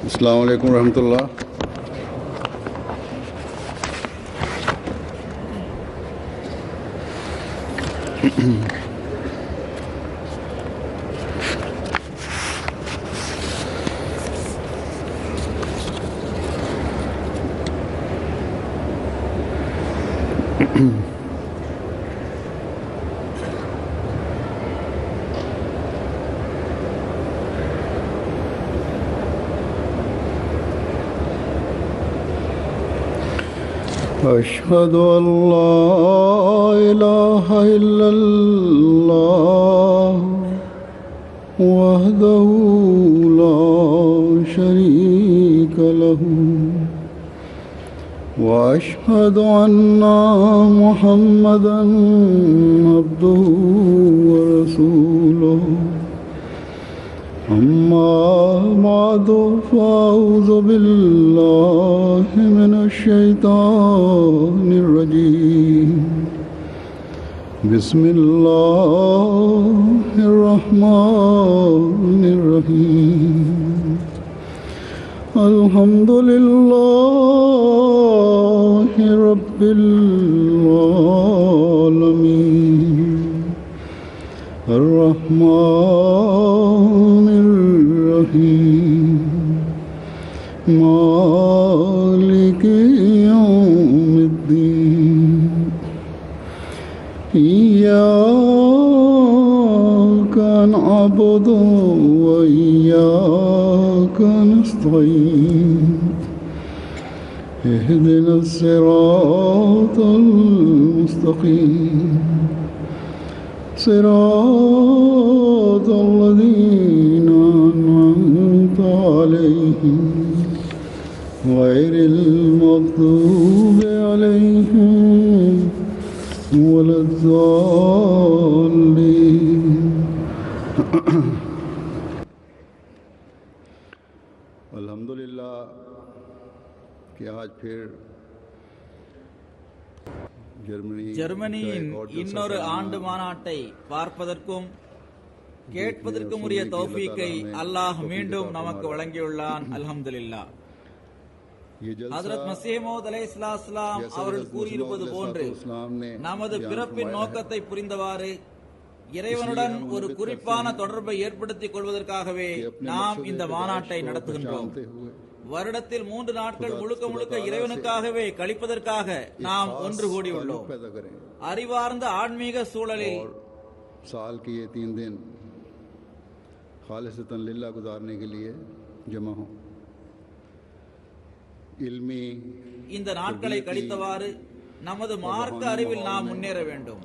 अस्सलामु अलैकुम रहमतुल्लाह। أشهد أن لا إله إلا الله وحده لا شريك له وأشهد أن محمدا عبده ورسوله أما بعد فأعوذ بالله من الشيطان الرجيم بسم الله الرحمن الرحيم الحمد لله رب العالمين الرحمن الرحيم مالك يوم الدين إياك نعبد وإياك نستعين اهدنا الصراط المستقيم صراط الذين أنعمت عليهم غير المغضوب عليهم ولا الضالين अल्हम्दुलिल्लाह कि आज फिर ஜெர்மனியின் இன்னொரு ஆண்டு மாநாட்டை பார்ப்பதற்கும் கேட்பதற்கும் உரிய தௌஃபீக்கை அல்லாஹ் மீண்டும் நமக்கு வழங்கியுள்ளான். அல்ஹம்துலில்லாஹ். ஹஜ்ரத் மஸீஹ் மவ்ஊத் அலைஹிஸ்ஸலாம் அவர்கள் கூறியிருப்பது போன்று நமது பிறப்பின் நோக்கத்தை புரிந்தவாறு இறைவனுடன் ஒரு குறிப்பான தொடர்பை ஏற்படுத்திக் கொள்வதற்காகவே நாம் இந்த மாநாட்டை நடத்துகின்றோம். வருடத்தில் 3 நாட்கள் முழுக்க முழுக்க இறைவனுக்காகவே கழிப்பதற்காக நாம் ஒன்று கூடியுள்ளோம். அறிவார்ந்த ஆன்மீக சூழலில் साल के ये 3 दिन खालिसतन लिल्लाह गुजारने के लिए जमा हो इल्मी இந்த நாட்களை கழித்தவாறு நமது மார்க்க அறிவில் நாம் முன்னேற வேண்டும்.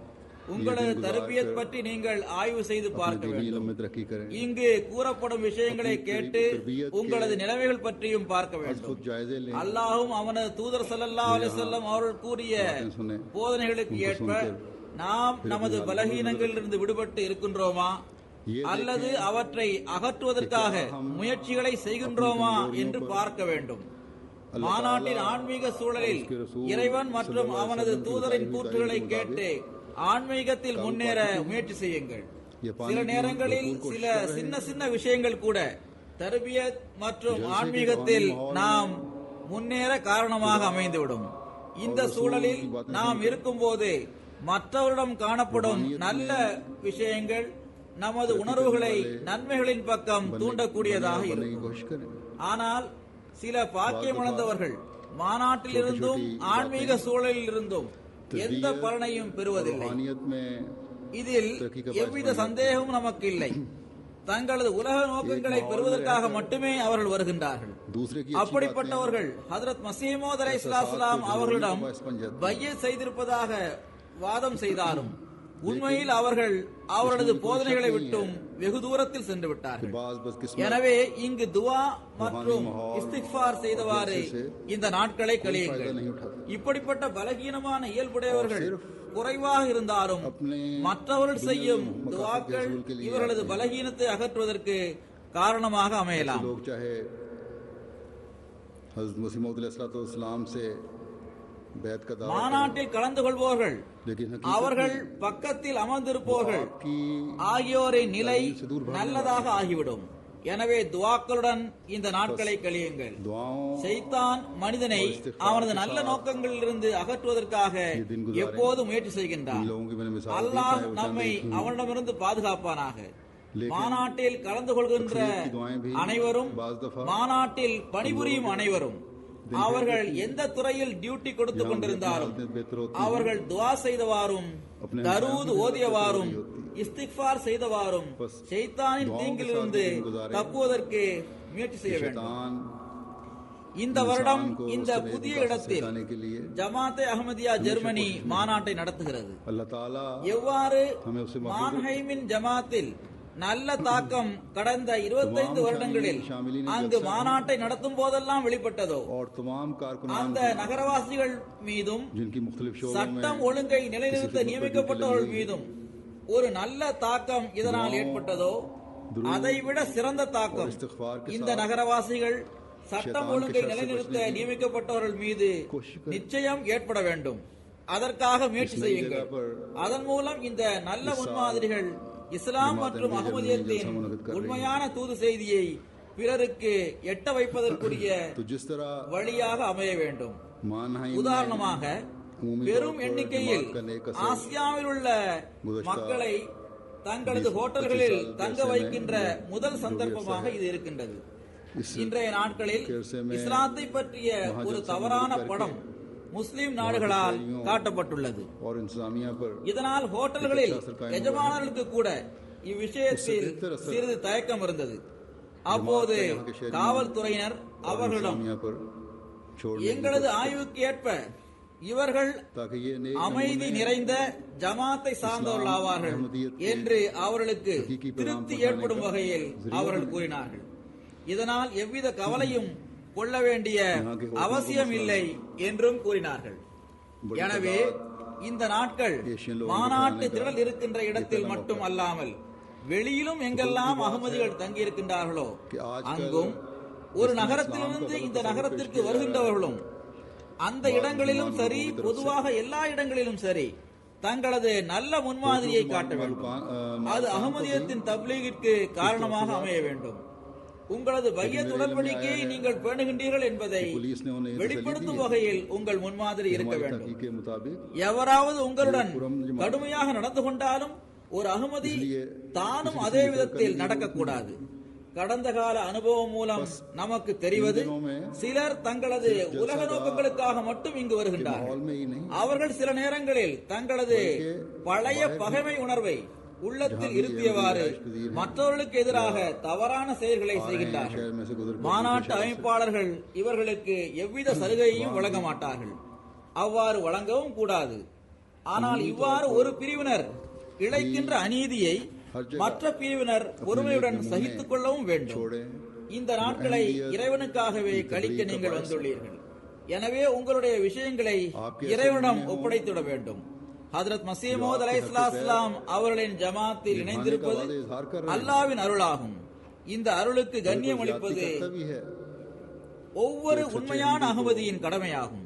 உங்களது தர்பியத் பற்றி நீங்கள் ஆய்வு செய்து பார்க்க வேண்டும். இங்கு கூறப்படும் விஷயங்களை கேட்டு உங்களது நிலைமைகள் பற்றியும் பார்க்க வேண்டும். அல்லாஹும் அவனது தூதர் ஸல்லல்லாஹு அலைஹி வஸல்லம் அவர்கள் கூறிய போதனைகளுக்கு ஏற்ப நாம் நமது பலகீனங்களிலிருந்து விடுபட்டு இருக்கின்றோமா அல்லது அவற்றை அகற்றுவதற்காக முயற்சிகளை செய்கின்றோமா என்று பார்க்க வேண்டும். மாநாட்டின் ஆன்மீக சூழலில் இறைவன் மற்றும் அவனது தூதரின் கூற்றுகளை கேட்டு ஆன்மீகத்தில் முன்னேற முயற்சி செய்யுங்கள். சில நேரங்களில் சில சின்ன சின்ன விஷயங்கள் கூட தர்பியத் மற்றும் ஆன்மீகத்தில் நாம் முன்னேற காரணமாக அமைந்துவிடும். இந்த சூழலில் நாம் இருக்கும்போது மற்றவரிடம் காணப்படும் நல்ல விஷயங்கள் நமது உணர்வுகளை நன்மைகளின் பக்கம் தூண்டக்கூடியதாக இருக்கும். ஆனால் சில பாக்கியமடைந்தவர்கள் மாநாட்டில் இருந்தும் ஆன்மீக சூழலில் இருந்தும் எந்த பலனையும் பெறுவதில்லை. இதில் எவ்வித சந்தேகமும் நமக்கு இல்லை. தங்களது உலக நோக்கங்களை பெறுவதற்காக மட்டுமே அவர்கள் வருகின்றார்கள். அப்படிப்பட்டவர்கள் ஹஜ்ரத் மஸீஹ் மவ்ஊத் அலைஹிஸ்ஸலாம் அவர்களிடம் பையத் செய்திருப்பதாக வாதம் செய்தாலும் உண்மையில் அவர்கள் அவரது போதனைகளை விட்டும் வெகு தூரத்தில் சென்று விட்டார்கள். எனவே இங்கு துவா மற்றும் இஸ்திக்ஃபார் செய்தவாறு இந்த நாட்களை கழியுங்கள். இப்படிப்பட்ட பலகீனமான இயல்புடையவர்கள் குறைவாக இருந்தாலும் மற்றவர்கள் செய்யும் துவாக்கள் இவர்களது பலகீனத்தை அகற்றுவதற்கு காரணமாக அமையலாம். மாநாட்டில் கலந்து கொள்பவர்கள், அவர்கள் பக்கத்தில் அமர்ந்திருப்பவர்கள் ஆகியோரின் நிலை நல்லதாக ஆகிவிடும். எனவே துவாக்களுடன் இந்த நாட்களை கழியுங்கள். दुआओं ஷைத்தான் மனிதனை அவனது நல்ல நோக்கங்களிலிருந்து அகற்றுவதற்காக எப்போது முயற்சி செய்கின்றான். इन लोगों की मैंने मिसाल दी, அல்லாஹ் चाहे वो நம்மை चंद एक ही அவனிடமிருந்து பாதுகாப்பானாக. மாநாட்டில் கலந்து கொள்கின்ற அனைவரும், மாநாட்டில் பணிபுரியும் அனைவரும், அவர்கள் எந்த துறையில் டியூட்டி கொடுத்துக் கொண்டிருந்தாலும் அவர்கள் துவா செய்தவாறும், தரூத் ஓதியவாறும், இஸ்திக்ஃபார் செய்தவாறும் ஷைத்தானின் தீங்கிலிருந்து தப்புவதற்கு முயற்சி செய்ய வேண்டும். शैतान இந்த வருடம் இந்த புதிய से இடத்தில் बचाने के लिए ஜமாத்தே அஹ்மதியா ஜெர்மனி மாநாட்டை நடத்துகிறது. अल्लाह ताला எவ்வாறு हमें उससे मदद மான்ஹைமின் ஜமாத்தில் நல்ல தாக்கம் கடந்த 25 வருடங்களில் அங்கு மாநாட்டை நடத்தும் போதெல்லாம் வெளிப்பட்டதோ, और तमाम कारकुनान அந்த நகரவாசிகள் மீதும் जिनकी मुख्तलिफ शोबों சட்டம் में ஒழுங்கை நிலைநிறுத்த நியமிக்கப்பட்டவர்கள் மீதும் ஒரு நல்ல தாக்கம் இதனால் ஏற்பட்டதோ, அதைவிட சிறந்த தாக்கம் இந்த நகரவாசிகள் சட்டம் ஒழுங்கை நிலைநிறுத்த நியமிக்கப்பட்டவர்கள் மீது நிச்சயம் ஏற்பட வேண்டும். அதற்காக முயற்சி செய்யுங்கள். அதன் மூலம் இந்த நல்ல முன்மாதிரிகள் இஸ்லாம் மற்றும் அகமதியத்தின் உண்மையான தூது செய்தியை பிறருக்கு எட்ட வைப்பதற்குரிய तो जिस तरह வழியாக அமைய வேண்டும். मानहाइम உதாரணமாக, பெரும் எண்ணிக்கையில் ஆசியாவில் உள்ள மக்களை தங்களது ஹோட்டல்களில் தங்க வைக்கின்ற முதல் சந்தர்ப்பமாக இது இருக்கின்றது. இன்றைய நாட்களில் இஸ்லாத்தை பற்றிய ஒரு தவறான படம் முஸ்லிம் நாடுகளால் காட்டப்பட்டுள்ளது. और इंतजामिया पर இதனால் ஹோட்டல்களில் எஜமானர்களுக்கு கூட இவ்விஷயத்தில் சிறிது தயக்கம் இருந்தது. அப்போது காவல்துறையினர் அவர்களிடம், इंतजामिया पर छोड़ने எங்களது ஆய்வுக்கு ஏற்ப இவர்கள் ताकि ये नेक அமைதி நிறைந்த ஜமாத்தை சார்ந்தவர்கள் ஆவார்கள் என்று அவர்களுக்கு திருப்தி ஏற்படும் வகையில் அவர்கள் கூறினார்கள். இதனால் எவ்வித கவலையும் கொள்ள வேண்டிய அவசியம் இல்லை என்றும் கூறினார்கள். எனவே இந்த நாட்கள் மாநாட்டு திரள் இருக்கின்ற இடத்தில் மட்டும் அல்லாமல் வெளியிலும் எங்கெல்லாம் அகமதிகள் தங்கியிருக்கின்றார்களோ அங்கும், ஒரு நகரத்திலிருந்து இந்த நகரத்திற்கு வருகின்றவர்களும் அந்த இடங்களிலும் சரி, பொதுவாக எல்லா இடங்களிலும் சரி, தங்களது நல்ல முன்மாதிரியை காட்ட வேண்டும். அது அகமதியத்தின் தப்லீகிற்கு காரணமாக அமைய வேண்டும். உங்களது பையத் உடன்படிக்கையை நீங்கள் பேணுகின்றீர்கள் என்பதை வெளிப்படுத்தும் வகையில் உங்கள் முன்மாதிரி இருக்க வேண்டும். के मुताबिक எவராவது உங்களுடன் கடுமையாக நடந்து கொண்டாலும் ஒரு அகமதி தானும் அதே விதத்தில் நடக்கக்கூடாது. கடந்த கால அனுபவம் மூலம் நமக்கு தெரிவது, சிலர் தங்களது உலக நோக்கங்களுக்காக மட்டும் இங்கு வருகின்றார்கள். माहौल में ही नहीं, அவர்கள் சில நேரங்களில் தங்களது பழைய பகைமை உணர்வை உள்ளத்தில் இருத்தியவாறு மற்றவர்களுக்கு எதிராக தவறான செயல்களை செய்கின்றார்கள். शहर में से गुजर மாநாட்டு அமைப்பாளர்கள் இவர்களுக்கு எவ்வித சலுகையையும் வழங்க மாட்டார்கள். அவ்வாறு வழங்கவும் கூடாது. ஆனால் இவ்வாறு ஒரு பிரிவினர் இழைக்கின்ற அநீதியை மற்ற பிரிவினர் பொறுமையுடன் சகித்துக் கொள்ளவும் வேண்டும். இந்த நாட்களை இறைவனுக்காகவே கழிக்க நீங்கள் வந்துள்ளீர்கள். எனவே உங்களுடைய விஷயங்களை இறைவனிடம் ஒப்படைத்துவிட வேண்டும். ஹஜ்ரத் மஸீஹ் மவ்ஊத் அலைஹிஸ்ஸலாம் அவர்களின் ஜமாத்தில் இணைந்திருப்பது அல்லாஹ்வின் அருளாகும். இந்த அருளுக்கு கண்ணியம் அளிப்பது ஒவ்வொரு உண்மையான அகமதியின் கடமையாகும்.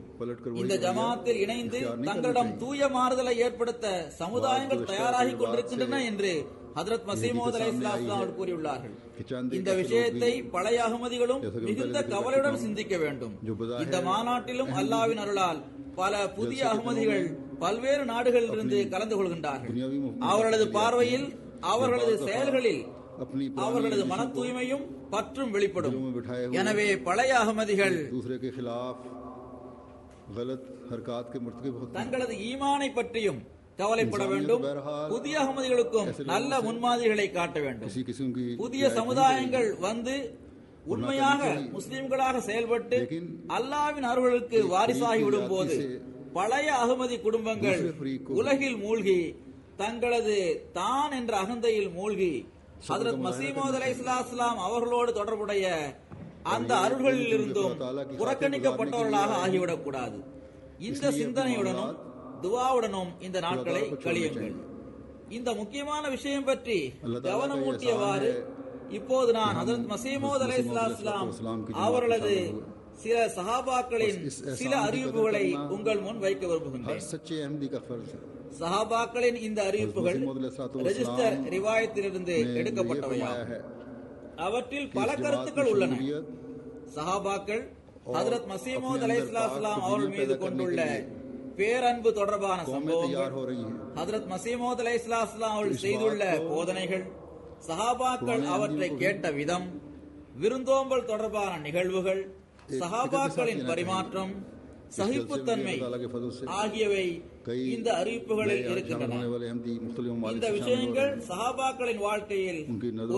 இந்த ஜமாத்தில் இணைந்து தங்களிடம் தூய மாறுதலை ஏற்படுத்த சமுதாயங்கள் தயாராகி கொண்டிருக்கின்றன என்று ஹஜ்ரத் மஸீஹ் மவ்ஊத் அலைஹிஸ்ஸலாம் அவர்கள் கூறியுள்ளார்கள். இந்த விஷயத்தை பழைய அகமதிகளும் மிகுந்த கவலையுடன் சிந்திக்க வேண்டும். இந்த மாநாட்டிலும் அல்லாஹ்வின் அருளால் பல புதிய அகமதிகள் பல்வேறு நாடுகளிலிருந்து கலந்து கொள்கின்றார்கள். அவர்களது பார்வையில், அவர்களது செயல்களில் அவர்களது மன தூய்மையும் பற்றும் வெளிப்படும். எனவே பழைய அகமதிகள் दूसरे के खिलाफ गलत हरकत के मुर्तकिब होते हैं. தங்களது ஈமானை பற்றியும் கவலைப்பட வேண்டும். புதிய அகமதிகளுக்கும் நல்ல முன்மாதிரிகளை காட்ட வேண்டும். किसी किस्म की புதிய சமுதாயங்கள் வந்து உண்மையாக முஸ்லிம்களாக செயல்பட்டு அல்லாஹ்வின் அருளுக்கு வாரிசாகி விடும் போது பழைய அகமதி குடும்பங்கள் உலகில் மூழ்கி தங்களது தான் என்ற அகந்தையில் மூழ்கி ஹஜ்ரத் மஸீஹ் மவ்ஊத் அலைஹிஸ்ஸலாம் அவர்களோடு தொடர்புடைய அந்த அருள்களில் இருந்தும் புறக்கணிக்கப்பட்டவர்களாக ஆகிவிடக் கூடாது. இந்த சிந்தனையுடனும் துவாவுடனும் இந்த நாட்களை கழியுங்கள். இந்த முக்கியமான விஷயம் பற்றி கவனமூட்டியவாறு இப்போது நான் ஹஜ்ரத் மஸீஹ் மவ்ஊத் அலைஹிஸ்ஸலாம் அவர்களது சில சஹாபாக்களின் சில அறிவிப்புகளை உங்கள் முன் வைக்க हर விரும்புகின்றேன். सच्चे अहमदी का फर्ज है. சஹாபாக்களின் இந்த அறிவிப்புகள் ரெஜிஸ்டர் ரிவாயத்திலிருந்து ने ये எடுக்கப்பட்டவையாகும். फरमाया है அவற்றில் कि பல इस जमात கருத்துக்கள் की உள்ளன. शमूलियत சஹாபாக்கள் ஹஜ்ரத் மஸீஹ் மவ்ஊத் अपने अंदर அலைஹிஸ்ஸலாம் ताकत அவர்கள் மீது पैदा करने கொண்டுள்ள के लिए பேரன்பு தொடர்பான कौमें சம்பவங்கள், तैयार हो रही हैं। ஹஜ்ரத் மஸீஹ் மவ்ஊத் அலைஹிஸ்ஸலாம் அவர்கள் इस செய்துள்ள बात को போதனைகள், சஹாபாக்கள் पुराने அவற்றை अहदियों को கேட்ட விதம், விருந்தோம்பல் தொடர்பான நிகழ்வுகள், சஹாபாக்களின் பரிமாற்றம், சகிப்புத்தன்மை ஆகியவை இந்த அறிவிப்புகளில் இருக்கின்றன. இந்த விஷயங்கள் சஹாபாக்களின் வாழ்க்கையில்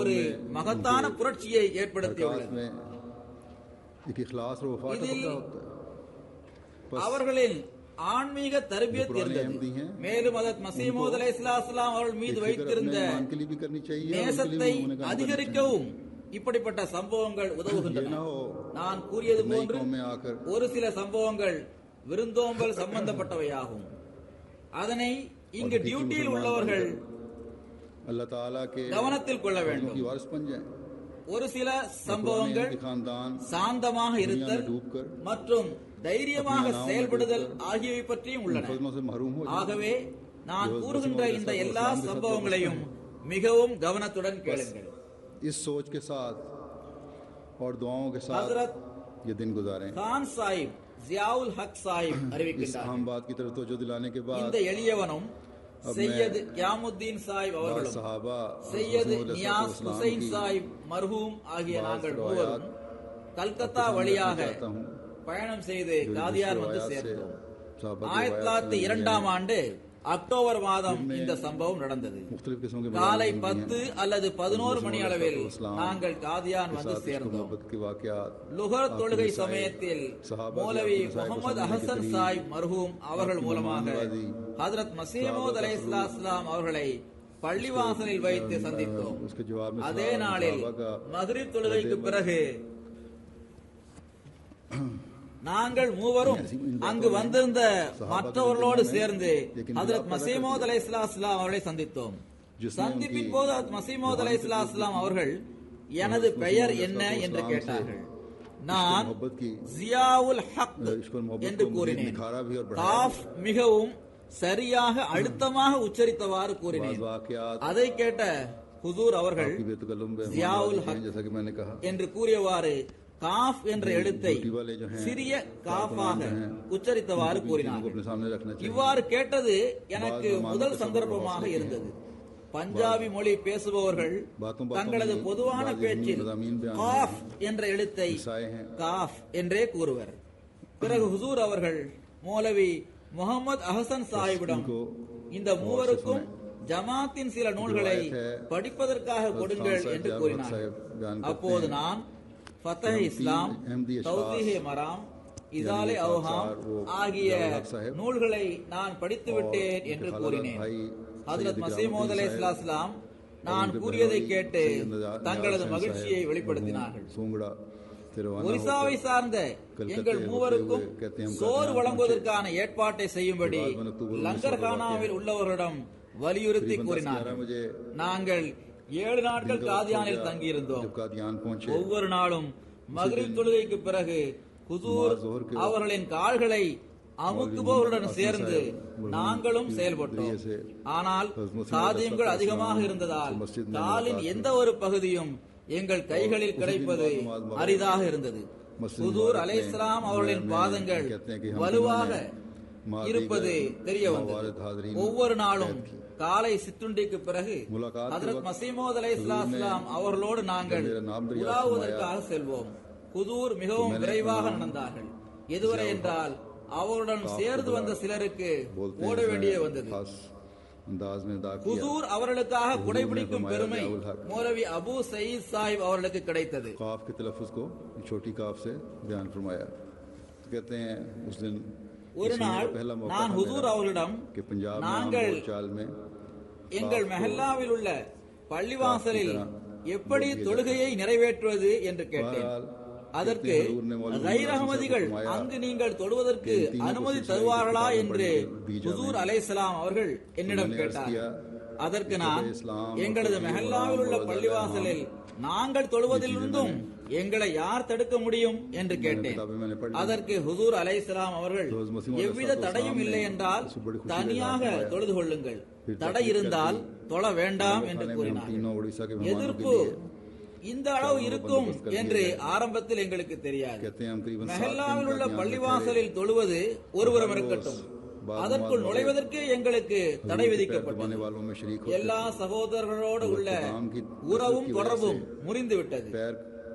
ஒரு மகத்தான புரட்சியை ஏற்படுத்தியுள்ளது. இதில் அவர்களின் ஆன்மீக தர்பியத் இருந்தது. மேலும் ஹஜ்ரத் மஸீஹ் மவ்ஊத் அலைஹிஸ்ஸலாம் அவர்கள் மீது வைத்திருந்த நேசத்தை அதிகரிக்கவும் இப்படிப்பட்ட சம்பவங்கள் உதவுகின்றன. நான் கூறியது போன்று ஒரு சில சம்பவங்கள் விருந்தோம்பல் சம்பந்தப்பட்டவையாகும். அதனை இங்கு டியூட்டியில் உள்ளவர்கள் கவனத்தில் கொள்ள வேண்டும். ஒரு சில சம்பவங்கள் சாந்தமாக இருத்தல் மற்றும் தைரியமாக செயல்படுதல் ஆகியவை பற்றியும் உள்ளன. ஆகவே நான் கூறுகின்ற இந்த எல்லா சம்பவங்களையும் மிகவும் கவனத்துடன் கேளுங்கள். इस सोच के साथ और दुआओं के साथ ये दिन गुजारें. खान साहिब जियाउल हक साहिब इस அறிவிக்கின்றார். अहम बात की तरफ तवज्जो दिलाने के बाद இந்த எளியவனும் சையத் கியாமுத்தீன் சாஹிப் அவர்களும் सहाबा சையத் நியாஸ் ஹுசைன் சாஹிப் மர்ஹூம் ஆகிய நாங்கள் மூவரும் கல்கத்தா வழியாக பயணம் செய்து காதியார் வந்து சேர்ந்தோம். 1902 ஆண்டு அக்டோபர் மாதம் இந்த சம்பவம் நடந்தது. காலை 10 அல்லது 11 மணி அளவில் நாங்கள் காதியான் வந்து சேர்ந்தோம். லுஹர் தொழுகை சமயத்தில் மௌலவி முகமது அஹசன் சாஹிப் மர்ஹூம் அவர்கள் மூலமாக ஹஜ்ரத் மஸீஹ் மவ்ஊத் அலைஹிஸ்ஸலாம் அவர்களை பள்ளிவாசலில் வைத்து சந்தித்தோம். அதே நாளில் மக்ரிப் தொழுகைக்கு பிறகு நாங்கள் மூவரும் அங்கு வந்திருந்த மற்றவர்களோடு சேர்ந்து ஹஜ்ரத் மஸீஹ் மவ்ஊத் அலைஹிஸ்ஸலாம் அவர்களை சந்தித்தோம். சந்திப்பின் போது ஹஜ்ரத் மஸீஹ் மவ்ஊத் அலைஹிஸ்ஸலாம் அவர்கள் எனது பெயர் என்ன என்று கேட்டார்கள். நான் ஜியாவுல் ஹக் என்று கூறினேன். காஃப் மிகவும் சரியாக அழுத்தமாக உச்சரித்தவாறு கூறினேன். அதை கேட்ட ஹுசூர் அவர்கள் ஜியாவுல் ஹக் என்று கூறியவாறு காஃப் என்ற எழுத்தை சிறிய காஃபாக உச்சரித்தவாறு கூறினார்கள். இவ்வாறு கேட்டது எனக்கு முதல் சந்தர்ப்பமாக இருந்தது. பஞ்சாபி மொழி பேசுபவர்கள் தங்களது பொதுவான பேச்சில் காஃப் என்ற எழுத்தை காஃப் என்றே கூறுவர். பிறகு ஹுசூர் அவர்கள் மௌலவி முகமது அஹசன் சாஹிபிடம் இந்த மூவருக்கும் ஜமாத்தின் சில நூல்களை படிப்பதற்காக கொடுங்கள் என்று கூறினார். அப்போது நான் ஃபத்ஹ் இஸ்லாம், தௌதீஹ் மராம், இஸாலே அவ்ஹாம் ஆகிய நூல்களை நான் படித்து விட்டேன் என்று கூறினேன். ஹஜ்ரத் மஸீஹ் மவ்ஊத் அலைஹிஸ்ஸலாம் நான் கூறியதை கேட்டு தங்களது மகிழ்ச்சியை வெளிப்படுத்தினார்கள். ஒரிசாவை சார்ந்த எங்கள் மூவருக்கும் சோறு வழங்குவதற்கான ஏற்பாட்டை செய்யும்படி லங்கர்கானாவில் உள்ளவர்களிடம் வலியுறுத்தி கூறினார்கள். நாங்கள் 7 நாட்கள் காதியானில் தங்கியிருந்தோம். ஒவ்வொரு நாளும் மக்ரிப் தொழுகைக்கு பிறகு ஹுசூர் அவர்களின் கால்களை அமுக்குபவர்களுடன் சேர்ந்து நாங்களும் செயல்பட்டோம். ஆனால் சாதியங்கள் அதிகமாக இருந்ததால் காலின் எந்த ஒரு பகுதியும் எங்கள் கைகளில் கிடைப்பது அரிதாக இருந்தது. ஹுசூர் அலைஹிஸ்ஸலாம் அவர்களின் பாதங்கள் வலுவாக இருப்பது தெரிய வந்தது. ஒவ்வொரு நாளும் காலை சிற்றுண்டிக்கு பிறகு ஹஜ்ரத் மஸீஹ் மவ்ஊத் அலைஹிஸ்ஸலாம் அவர்களோடு நாங்கள் உலாவுவதற்காக செல்வோம். ஹுசூர் மிகவும் விரைவாக நடந்தார்கள். எதுவரை என்றால் அவருடன் சேர்ந்து வந்த சிலருக்கு ஓட வேண்டிய வந்தது. ஹுசூர் அவர்களுக்காக குடைபிடிக்கும் பெருமை மௌலவி அபு சயீத் சாஹிப் அவர்களுக்கு கிடைத்தது. ஒரு நாள் நான் ஹுசூர் அவர்களிடம் நாங்கள் எங்கள் மெஹல்லாவில் உள்ள பள்ளிவாசலில் எப்படி தொழுகையை நிறைவேற்றுவது என்று கேட்டேன். அதற்கு கைர் அஹ்மதிகள் அங்கு நீங்கள் தொழுவதற்கு அனுமதி தருவார்களா என்று ஹுசூர் அலைஹிஸ்ஸலாம் அவர்கள் என்னிடம் கேட்டார். அதற்கு நான் எங்களது மெஹல்லாவில் உள்ள பள்ளிவாசலில் நாங்கள் தொழுவதிலிருந்தும் எங்களை யார் தடுக்க முடியும் என்று கேட்டேன். அதற்கு ஹுசூர் அலைஹிஸ்ஸலாம் அவர்கள் எவ்வித தடையும் இல்லை என்றால் தனியாக தொழுது கொள்ளுங்கள், தடை இருந்தால் தொழ வேண்டாம் என்று கூறினார். எதிர்ப்பு இந்த அளவு இருக்கும் என்று ஆரம்பத்தில் எங்களுக்கு தெரியாது. மெஹல்லாவில் உள்ள பள்ளிவாசலில் தொழுவது ஒருபுறம் இருக்கட்டும், அதற்குள் நுழைவதற்கே எங்களுக்கு தடை விதிக்கப்பட்டது. எல்லா சகோதரர்களோடு உள்ள உறவும் தொடர்பும் முறிந்துவிட்டது.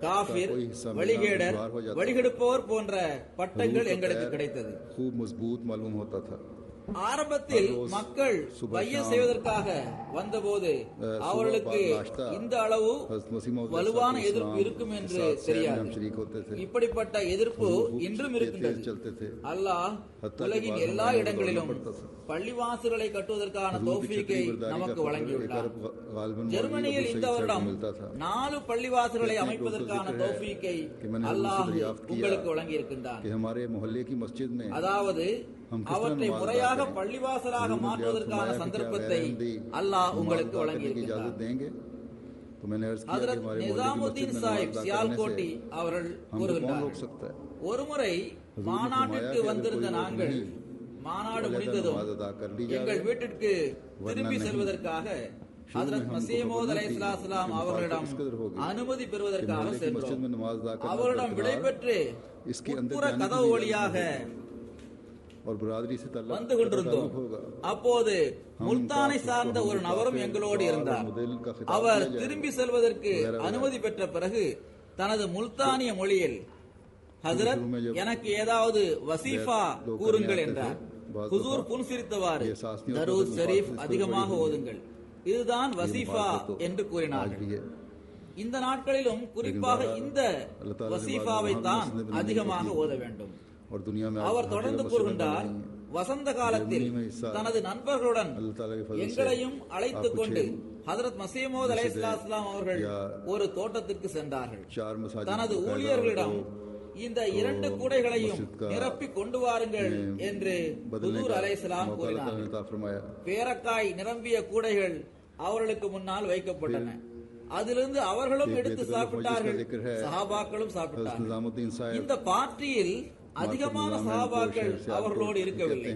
காஃபிர், வழிகேடர், வழிகெடுப்பவர் போன்ற பட்டங்கள் எங்களுக்கு கிடைத்தது. ஆரம்பத்தில் மக்கள் பைய செய்வதற்காக வந்தபோது அவர்களுக்கு இந்த அளவு வலுவான எதிர்ப்பு இருக்கும் என்று தெரியாது. இப்படிப்பட்ட எதிர்ப்பு இன்றும் இருக்கின்றது. அல்லாஹ் உலகின் எல்லா இடங்களிலும் பள்ளிவாசல்களை கட்டுவதற்கான தௌஃபீக்கை நமக்கு வழங்கியுள்ளார். ஜெர்மனியில் இந்த வருடம் 4 பள்ளிவாசல்களை அமைப்பதற்கான தௌஃபீக்கை அல்லாஹ் உங்களுக்கு வழங்கியிருக்கின்றான். அதாவது அவற்றை முறையாக பள்ளிவாசலாக மாற்றுவதற்கான சந்தர்ப்பத்தை அல்லாஹ் உங்களுக்கு வழங்கியிருக்கிறார். ஹஜ்ரத் நிசாமுத்தீன் சாஹிப் சியால்கோட்டி அவர்கள் கூறுகின்றார், ஒருமுறை மாநாட்டிற்கு வந்திருந்த நாங்கள் மாநாடு முடிந்ததும் எங்கள் வீட்டிற்கு திரும்பி செல்வதற்காக ஹஜ்ரத் மஸீஹ் மவ்ஊத் அலைஹிஸ்ஸலாம் அவர்களிடம் அனுமதி பெறுவதற்காக சென்றோம். அவரிடம் விடைபெற்று உட்புற கதவு வழியாக வந்து கொண்டிருந்தோம். அப்போது முல்தானை சார்ந்த ஒரு நபரும் எங்களோடு இருந்தார். அவர் திரும்பி செல்வதற்கு அனுமதி பெற்ற பிறகு தனது முல்தானிய மொழியில், ஹஜ்ரத், எனக்கு ஏதாவது வசீஃபா கூறுங்கள் என்றார். ஹுசூர் புன்சிரித்தவாறு, தரூத் ஷரீஃப் அதிகமாக ஓதுங்கள், இதுதான் வசீஃபா என்று கூறினார்கள். இந்த நாட்களிலும் குறிப்பாக இந்த வசீஃபாவை தான் அதிகமாக ஓத வேண்டும். அவர் தொடர்ந்து கூறுகின்றார், வசந்த காலத்தில் தனது நண்பர்களுடன் எங்களையும் அழைத்துக் கொண்டு ஹஜ்ரத் மஸீஹ் மவ்ஊத் அலைஹிஸ்ஸலாம் அவர்கள் ஒரு தோட்டத்திற்கு சென்றார்கள். தனது ஊழியர்களிடம் இந்த 2 கூடைகளையும் நிரப்பி கொண்டு வாருங்கள் என்று ஹுசூர் அலைஹிஸ்ஸலாம் கூறினார்கள். பேரக்காய் நிரம்பிய கூடைகள் அவர்களுக்கு முன்னால் வைக்கப்பட்டன. அதிலிருந்து அவர்களும் எடுத்து சாப்பிட்டார்கள், சஹாபாக்களும் சாப்பிட்டார்கள். இந்த பார்ட்டியில் அதிகமான சஹாபாக்கள் அவர்களோடு இருக்கவில்லை.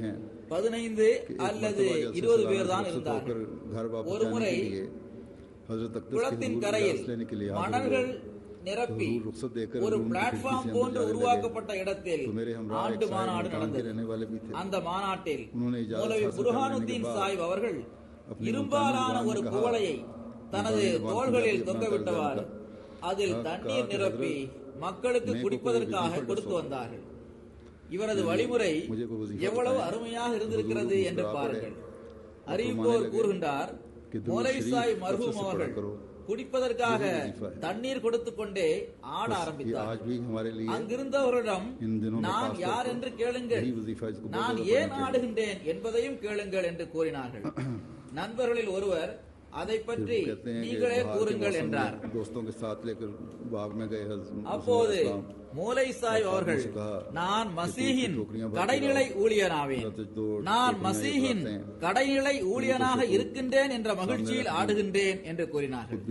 15 அல்லது 20 பேர் தான் இருந்தார்கள். ஒருமுறை குளத்தின் கரையில் மணல்கள் நிரப்பி ஒரு பிளாட்ஃபார்ம் போன்று உருவாக்கப்பட்ட இடத்தில் ஆண்டு மாநாடு நடந்தது. அந்த மாநாட்டில் மௌலவி புர்ஹானுத்தீன் சாஹிப் அவர்கள் இரும்பாலான ஒரு குவளையை தனது தோள்களில் தொங்கவிட்டவாறு அதில் தண்ணீர் நிரப்பி மக்களுக்கு குடிப்பதற்காக கொடுத்து வந்தார்கள். இவரது வழிமுறை எவ்வளவு அருமையாக இருந்திருக்கிறது என்று பாருங்கள். அறிவிப்போர் கூறுகின்றார், மௌலவி சாஹிப் மர்ஹூம் அவர்கள் குடிப்பதற்காக தண்ணீர் கொடுத்துக் கொண்டே ஆட ஆரம்பித்தார். அங்கிருந்தவரிடம், நான் யார் என்று கேளுங்கள், நான் ஏன் ஆடுகின்றேன் என்பதையும் கேளுங்கள் என்று கூறினார்கள். நண்பர்களில் ஒருவர், அதை பற்றி நீங்களே கூறுங்கள் என்றார். அப்போது மௌலை சாஹிப் அவர்கள், நான் மசீஹின் கடைநிலை ஊழியனாவேன், நான் மசீஹின் கடைநிலை ஊழியனாக இருக்கின்றேன் என்ற மகிழ்ச்சியில் ஆடுகின்றேன் என்று கூறினார்கள்.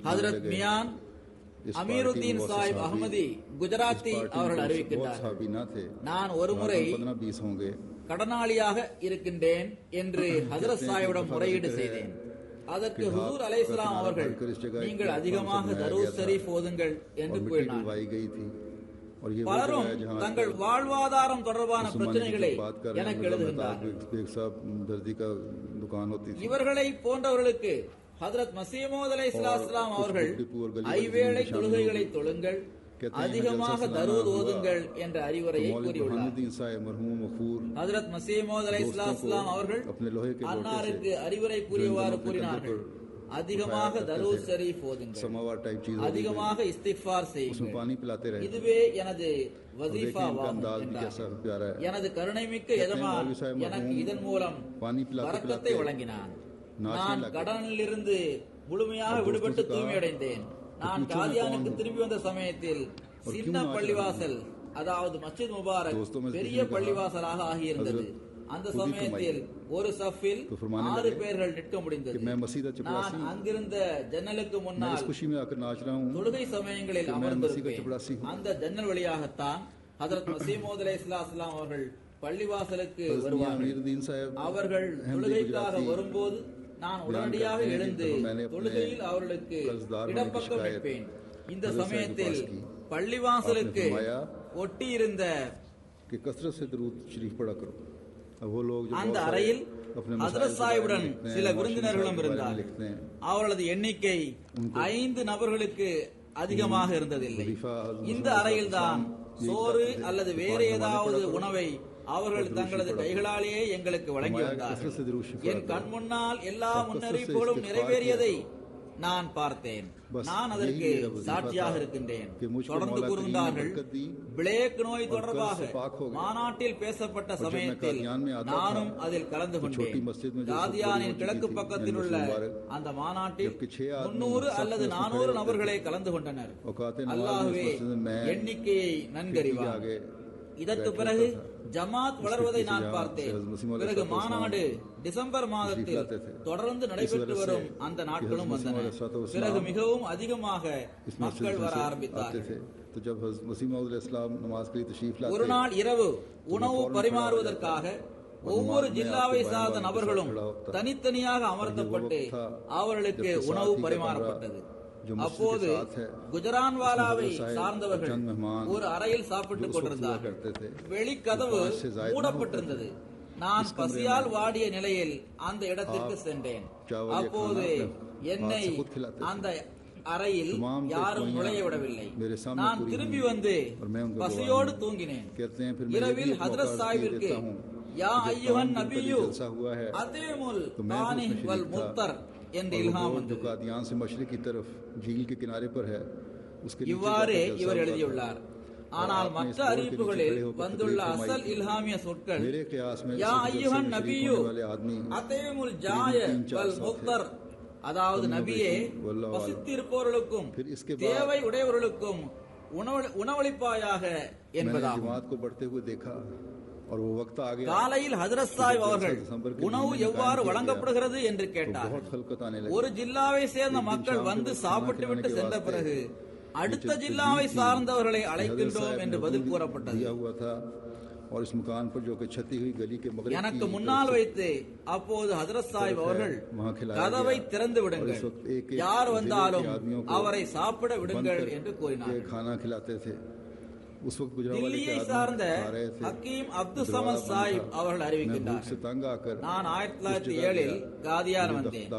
ஹஜ்ரத் மியான் அமீருத்தீன் சாஹிப் அஹ்மதி குஜராத்தி அவர்கள் அறிவிக்கின்றார், நான் ஒருமுறை கடனாளியாக இருக்கின்றேன் என்று ஹஜ்ரத் சாஹிபிடம் முறையீடு செய்தேன். அதற்கு ஹுசூர் அலைஹிஸ்ஸலாம் அவர்கள், நீங்கள் அதிகமாக தரூத் ஷரீஃப் ஓதுங்கள் என்று கூறினார். பலரும் தங்கள் வாழ்வாதாரம் தொடர்பான பிரச்சனைகளை எனக்கு எழுதுகின்றார்கள். இவர்களை போன்றவர்களுக்கு ஹஜ்ரத் மஸீஹ் மவ்ஊத் அலைஹிஸ்ஸலாம் அவர்கள் ஐவேளை தொழுகைகளை தொழுங்கள், அதிகமாக தரூத் ஓதுங்கள் என்ற அறிவுரையை கூறியுள்ளார். ஹஜ்ரத் மஸீஹ் மவ்ஊத் அலைஹிஸ்ஸலாம் அவர்கள் அன்னாருக்கு அறிவுரை கூறியவாறு கூறினார்கள், அதிகமாக தரூத் ஷரீஃப் ஓதுங்கள், அதிகமாக இஸ்திக்ஃபார் செய்யுங்கள், இதுவே எனது வஸீஃபாவாகும் என்றார். எனது கருணைமிக்க எஜமான் எனக்கு இதன் மூலம் பரக்கத்தை வழங்கினான். நான் கடனிலிருந்து முழுமையாக விடுபட்டு தூய்மையடைந்தேன். நான் காதியானுக்கு திரும்பி வந்த சமயத்தில் சின்ன பள்ளிவாசல், அதாவது மஸ்ஜித் முபாரக் பெரிய பள்ளிவாசலாக ஆகியிருந்தது. அந்த சமயத்தில் ஒரு சஃபில் 6 பேர்கள் நிற்க முடிந்தது. நான் அங்கிருந்த ஜன்னலுக்கு முன்னால் தொழுகை சமயங்களில் அமர்ந்திருப்பேன். அந்த ஜன்னல் வழியாகத்தான் ஹஜ்ரத் மஸீஹ் மவ்ஊத் அலைஹிஸ்ஸலாம் அவர்கள் பள்ளிவாசலுக்கு வருவார்கள். அவர்கள் தொழுகைக்காக வரும்போது நான் உடனடியாக எழுந்து தொழுகையில் அவர்களுக்கு இடப்பக்கம் நிற்பேன். இந்த சமயத்தில் பள்ளிவாசலுக்கு ஒட்டியிருந்த அந்த அறையில் ஹஜ்ரத் சாஹிபுடன் சில விருந்தினர்களும் இருந்தார். அவர்களது எண்ணிக்கை 5 நபர்களுக்கு அதிகமாக இருந்ததில்லை. இந்த அறையில்தான் சோறு அல்லது வேறு ஏதாவது உணவை அவர்கள் தங்களது கைகளாலேயே எங்களுக்கு வழங்கி வந்தார்கள். என் கண் முன்னால் எல்லா முன்னறிவிப்புகளும் நிறைவேறியதை நான் பார்த்தேன். நான் அதற்கு சாட்சியாக இருக்கின்றேன். தொடர்ந்து கூறுகின்றார்கள், பிளேக் நோய் தொடர்பாக மாநாட்டில் பேசப்பட்ட சமயத்தில் நானும் அதில் கலந்து கொண்டேன். காதியானின் கிழக்கு பக்கத்தில் உள்ள அந்த மாநாட்டில் 300 அல்லது 400 நபர்களே கலந்து கொண்டனர். அல்லாஹ்வே எண்ணிக்கையை நன்கறிவார். இதற்கு பிறகு ஜமாத் வளர்வதை நான் பார்த்தேன். பிறகு மாநாடு டிசம்பர் மாதத்தில் தொடர்ந்து நடைபெற்று வரும் அந்த நாட்களும் வந்தன. பிறகு மிகவும் அதிகமாக மக்கள் வர ஆரம்பித்தார்கள். ஒரு நாள் இரவு உணவு பரிமாறுவதற்காக ஒவ்வொரு ஜில்லாவை சார்ந்த நபர்களும் தனித்தனியாக அமர்த்தப்பட்டு அவர்களுக்கு உணவு பரிமாறப்பட்டது. அப்போது குஜரான்வாலாவை சார்ந்தவர்கள் ஒரு அறையில் சாப்பிட்டுக் கொண்டிருந்தார்கள். வெளிக்கதவு மூடப்பட்டிருந்தது. நான் பசியால் வாடிய நிலையில் அந்த இடத்திற்கு சென்றேன். அப்போது என்னை அந்த அறையில் யாரும் நுழைய விடவில்லை. நான் திரும்பி வந்து பசியோடு தூங்கினேன். இரவில் ஹஜ்ரத் சாஹிபிற்கு யா அய்யுஹன் நபியு அதீமுல் தானிஹ் வல் முத்தர் என்று இல்ஹாம் வந்தது. இவ்வாறே இவர் எழுதியுள்ளார். ஆனால் மற்ற அறிவிப்புகளில் வந்துள்ள அசல் இல்ஹாமிய சொற்கள் யா அய்யுஹன் நபியு அதீமுல் ஜாய வல் முத்தர், அதாவது நபியே, பசித்திருப்பவர்களுக்கும் தேவை உடையவர்களுக்கும் உணவளிப்பாயாக என்பதாகும். காலையில் ஹஜ்ரத் சாஹிப் அவர்கள் உணவு எவ்வாறு வழங்கப்படுகிறது என்று கேட்டார். ஒரு ஜில்லாவை சேர்ந்த மக்கள் வந்து சாப்பிட்டு விட்டு சென்ற பிறகு அடுத்த ஜில்லாவை சார்ந்தவர்களை அழைக்கின்றோம் என்று பதில் கூறப்பட்டது. எனக்கு முன்னால் வைத்து அப்போது ஹஜ்ரத் சாஹிப் அவர்கள் கதவை திறந்து விடுங்கள், யார் வந்தாலும் அவரை சாப்பிட விடுங்கள் என்று கூறினார். தில்லியை சார்ந்த ஹக்கீம் அப்துல் சமத் சாஹிப் அவர்கள் அறிவிக்கின்றார், நான் 1907 காதியான் வந்தேன்.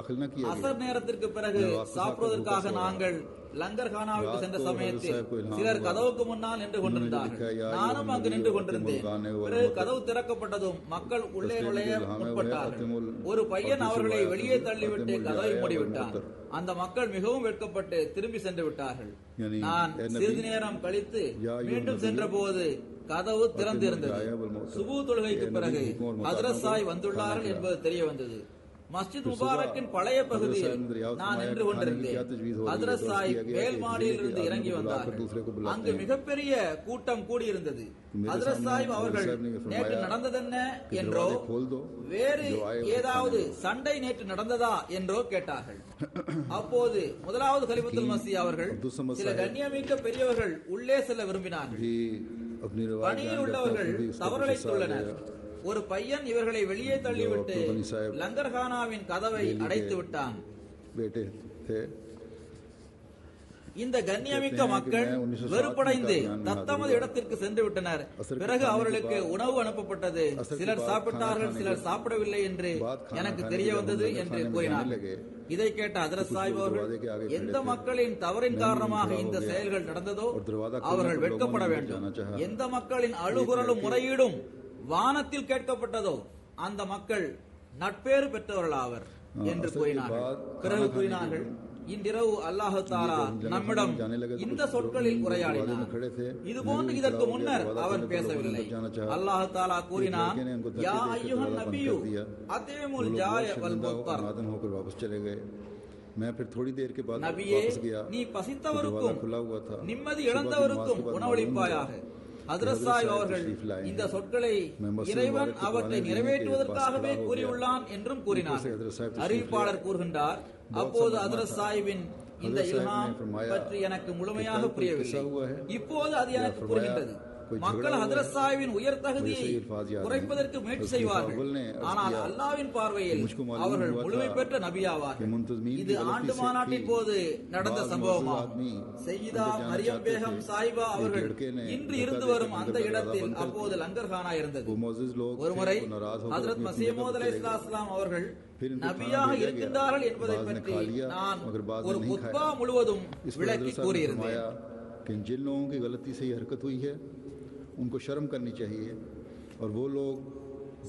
அசர் நேரத்திற்கு பிறகு சாப்பிடுவதற்காக நாங்கள் லங்கர்கானாவுக்கு சென்ற சமயத்தில் சிலர் கதவுக்கு முன்னால் நின்று கொண்டிருந்தார்கள். நானும் அங்கு நின்று கொண்டிருந்தேன். பிறகு கதவு திறக்கப்பட்டதும் மக்கள் உள்ளே நுழைய முற்பட்டார்கள். ஒரு பையன் அவர்களை வெளியே தள்ளிவிட்டு கதவை மூடிவிட்டான். அந்த மக்கள் மிகவும் வெட்கப்பட்டு திரும்பி சென்று விட்டார்கள். நான் சிறிது நேரம் கழித்து மீண்டும் சென்ற போது கதவு திறந்திருந்தது. சுபு தொழுகைக்கு பிறகு ஹஜ்ரத் சாஹிப் வந்துள்ளார்கள் என்பது தெரிய வந்தது. மஸ்ஜித் முபாரக்கின் பழைய பகுதியில் நான் நின்று கொண்டிருந்தேன். ஹஜ்ரத் சாஹிப் மேல் மாடியில் இருந்து இறங்கி வந்தார்கள். அங்கு மிகப்பெரிய கூட்டம் கூடியிருந்தது. ஹஜ்ரத் சாஹிப் அவர்கள் நேற்று நடந்ததென்ன என்றோ வேறு ஏதாவது சண்டை நேற்று நடந்ததா என்றோ கேட்டார்கள். அப்போது முதலாவது கலிஃபத்துல் மஸீஹ் அவர்கள் சில கண்ணியமிக்க பெரியவர்கள் உள்ளே செல்ல விரும்பினார்கள். பணியில் உள்ளவர்கள் தவறளித்துள்ளனர். ஒரு பையன் இவர்களை வெளியே தள்ளிவிட்டு லங்கர்கானாவின் கதவை அடைத்து விட்டான். இந்த கண்ணியமிக்க மக்கள் வெறுப்படைந்து தத்தமது இடத்திற்கு சென்று விட்டனர். பிறகு அவர்களுக்கு உணவு அனுப்பப்பட்டது. சிலர் சாப்பிட்டார்கள், சிலர் சாப்பிடவில்லை என்று எனக்கு தெரிய வந்தது என்று கூறினார். இதை கேட்ட ஹஜ்ரத் சாஹிப் அவர்கள், எந்த மக்களின் தவறின் காரணமாக இந்த செயல்கள் நடந்ததோ அவர்கள் வெட்கப்பட வேண்டும். எந்த மக்களின் அழுகுரலும் முறையீடும் வானத்தில் கேட்கப்பட்டதோ அந்த மக்கள் நட்பேறு பெற்றவர்களாவர் என்று கூறினார்கள். பிறகு கூறினார்கள், இன்றிரவு அல்லாஹ் தஆலா நம்மிடம் இந்த சொற்களில் உரையாடினார். இதுபோன்று இதற்கு முன்னர் அவர் பேசவில்லை. அல்லாஹ் தஆலா கூறினார், யா அய்யுஹன் நபியு அதீமுல் ஜாய வல் முத்தர், நபியே, நீ பசித்தவருக்கும் நிம்மதி இழந்தவருக்கும் உணவளிப்பாயாக. ஹஜ்ரத் சாஹிப் அவர்கள் இந்த சொற்களை இறைவன் அவற்றை நிறைவேற்றுவதற்காகவே கூறியுள்ளான் என்றும் கூறினார். அறிவிப்பாளர் கூறுகின்றார், அப்போது ஹஜ்ரத் சாஹிபின் இந்த இல்ஹாம் பற்றி எனக்கு முழுமையாக புரியவில்லை. இப்போது அது எனக்கு புரிகின்றது. மக்கள் ஹஜ்ரத் சாஹிபின் உயர் தகுதியை குறைப்பதற்கு முயற்சி செய்வார்கள். ஆனால் அல்லாஹ்வின் பார்வையில் அவர்கள் முழுமை பெற்ற நபியாவார்கள். இது ஆண்டு மாநாட்டின் போது நடந்த சம்பவமாகும். சையீதா மரியம் பேகம் சாஹிபா அவர்கள் இன்று இருந்து வரும் அந்த இடத்தில் அப்போது லங்கர்கானா இருந்தது. ஒருமுறை ஹஜ்ரத் மஸீஹ் மவ்ஊத் அலைஹிஸ்ஸலாம் அவர்கள் நபியாக இருக்கின்றார்கள் என்பதை பற்றி நான் ஒரு குத்பா முழுவதும் விளக்கி கூறியிருந்தேன். कि जिन लोगों की गलती से ये हरकत हुई है उनको शर्म करनी चाहिए और वो लोग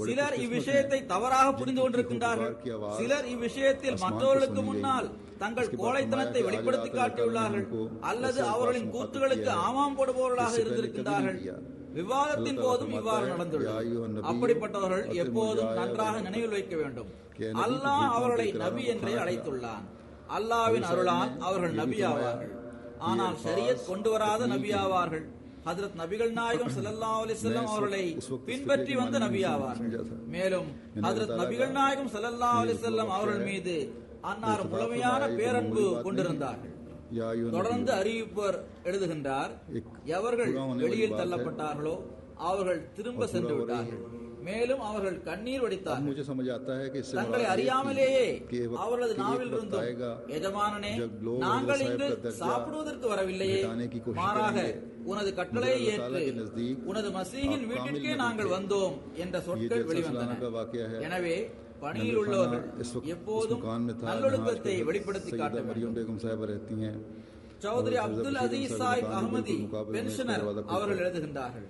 சிலர் இவ்விஷயத்தை தவறாக புரிந்து கொண்டிருக்கின்றார்கள். சிலர் இவ்விஷயத்தில் மற்றவர்களுக்கு முன்னால் தங்கள் கோழைத்தனத்தை வெளிப்படுத்தி காட்டியுள்ளார்கள் அல்லது அவர்களின் கூத்துகளுக்கு ஆமாம் போடுபவர்களாக இருந்திருக்கின்றார்கள். விவாதத்தின் போதும் இவ்வாறு நடந்துள்ளது. அப்படிப்பட்டவர்கள் எப்போதும் நன்றாக நினைவில் வைக்க வேண்டும், அல்லாஹ் அவர்களை நபி என்றே அழைத்துள்ளான். அல்லாஹ்வின் அருளால் அவர்கள் நபி ஆவார்கள். ஆனால் ஷரியத் கொண்டு வராத நபி ஆவார்கள். ஹஜ்ரத் நபிகள் நாயகம் ஸல்லல்லாஹு அலைஹி வஸல்லம் அவர்களை பின்பற்றி வந்த நபி ஆவார்கள். மேலும் ஹஜ்ரத் நபிகள் நாயகம் ஸல்லல்லாஹு அலைஹி வஸல்லம் அவர்கள் மீது அன்னார் முழுமையான பேரன்பு கொண்டிருந்தார்கள். தொடர்ந்து அறிவிப்பவர் எழுதுகின்றார், எவர்கள் வெளியில் தள்ளப்பட்டார்களோ அவர்கள் திரும்ப சென்று விட்டார்கள். மேலும் அவர்கள் கண்ணீர் வடித்தார்கள். தங்களை அறியாமலேயே அவர்களது நாவில் இருந்தும், எஜமானனே, நாங்கள் இங்கு சாப்பிடுவதற்கு வரவில்லையே, மாறாக உனது கட்டளையை ஏற்று உனது மசீஹின் வீட்டிற்கே நாங்கள் வந்தோம் என்ற சொற்கள் வெளிவந்தன. எனவே பணியில் உள்ளவர்கள் எப்போதும் நல்லொழுக்கத்தை வெளிப்படுத்தி காட்ட வேண்டும். சௌத்ரி அப்துல் அசீஸ் சாஹிப் அஹ்மதி பென்ஷனர் அவர்கள் எழுதுகின்றார்கள்,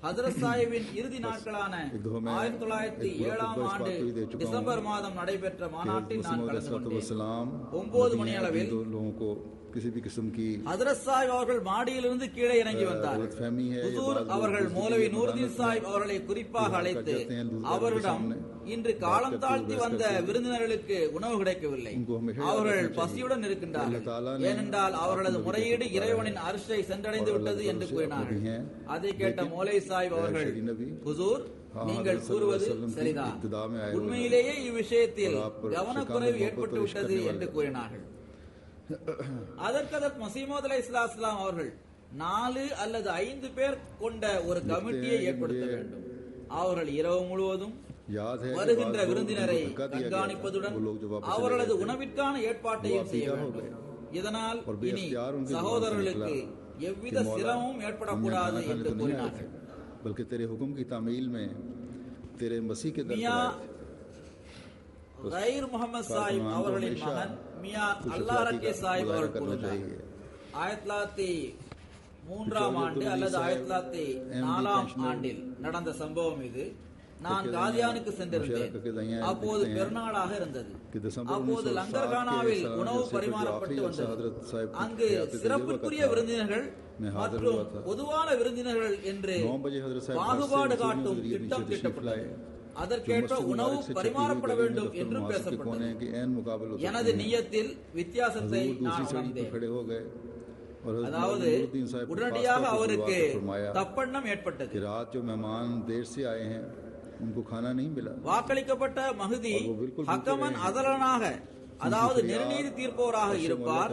ஹஜ்ரத் சாஹிபின் இறுதி நாட்களான 1907 ஆண்டு டிசம்பர் மாதம் நடைபெற்ற மாநாட்டில் நான் கலந்து கொண்டேன். 9 மணி அளவில் ஹஜ்ரத் சாஹிப் அவர்கள் மாடியிலிருந்து கீழே இறங்கி வந்தார். ஹுசூர் அவர்கள் மௌலவி நூருதீன் சாஹிப் அவர்களை குறிப்பாக அழைத்து அவரிடம் இன்று காலம் தாழ்த்தி வந்த விருந்தினர்களுக்கு உணவு கிடைக்கவில்லை, அவர்கள் பசியுடன் இருக்கின்றார்கள், ஏனென்றால் அவர்களது முறையீடு இறைவனின் அர்ஷை சென்றடைந்து விட்டது என்று கூறினார்கள். அதை கேட்ட மௌலவி சாஹிப் அவர்கள், ஹுசூர், நீங்கள் கூறுவது சரிதான், உண்மையிலேயே இவ்விஷயத்தில் கவனக்குறைவு ஏற்பட்டு விட்டது என்று கூறினார்கள். அதற்கு மஸீஹ் மவ்ஊத் அலைஹிஸ்ஸலாம் அவர்கள் 4 அல்லது 5 பேர் கொண்ட ஒரு கமிட்டியை ஏற்படுத்த வேண்டும். அவர்கள் இரவு முழுவதும் வருகின்ற விருந்தினரை கண்காணிப்பதுடன் அவர்களது உணவிற்கான ஏற்பாட்டையும் செய்ய வேண்டும். இதனால் இனி சகோதரர்களுக்கு எவ்வித சிரமமும் ஏற்படக்கூடாது என்று கூறினார்கள். கைர் முகமது சாஹிப் அவர்களின் மகன் மியான் அல்லாஹ் ரக்கே சாஹிப் அவர்கள் கூறினார், 1903 ஆண்டு அல்லது 1904 ஆண்டில் நடந்த சம்பவம் இது. நான் காதியானுக்கு சென்றிருந்தேன். அப்போது பெருநாளாக இருந்தது. அப்போது லங்கர்கானாவில் உணவு பரிமாறப்பட்டு வந்தது. அங்கு சிறப்புக்குரிய விருந்தினர்கள் மற்றும் பொதுவான விருந்தினர்கள் என்று பாகுபாடு காட்டும் திட்டம் தீட்டப்பட்டது. அதற்கேற்ற உணவு பரிமாறப்பட வேண்டும் என்றும் பேசப்பட்டது. எனது நியத்தில் வித்தியாசத்தை நான் உணர்ந்தேன். அதாவது உடனடியாக அவருக்கு தப்பெண்ணம் ஏற்பட்டது. வாக்களிக்கப்பட்ட மஹ்தி ஹக்கமன் அதலனாக, அதாவது நெருநீதி தீர்ப்பவராக இருப்பார்.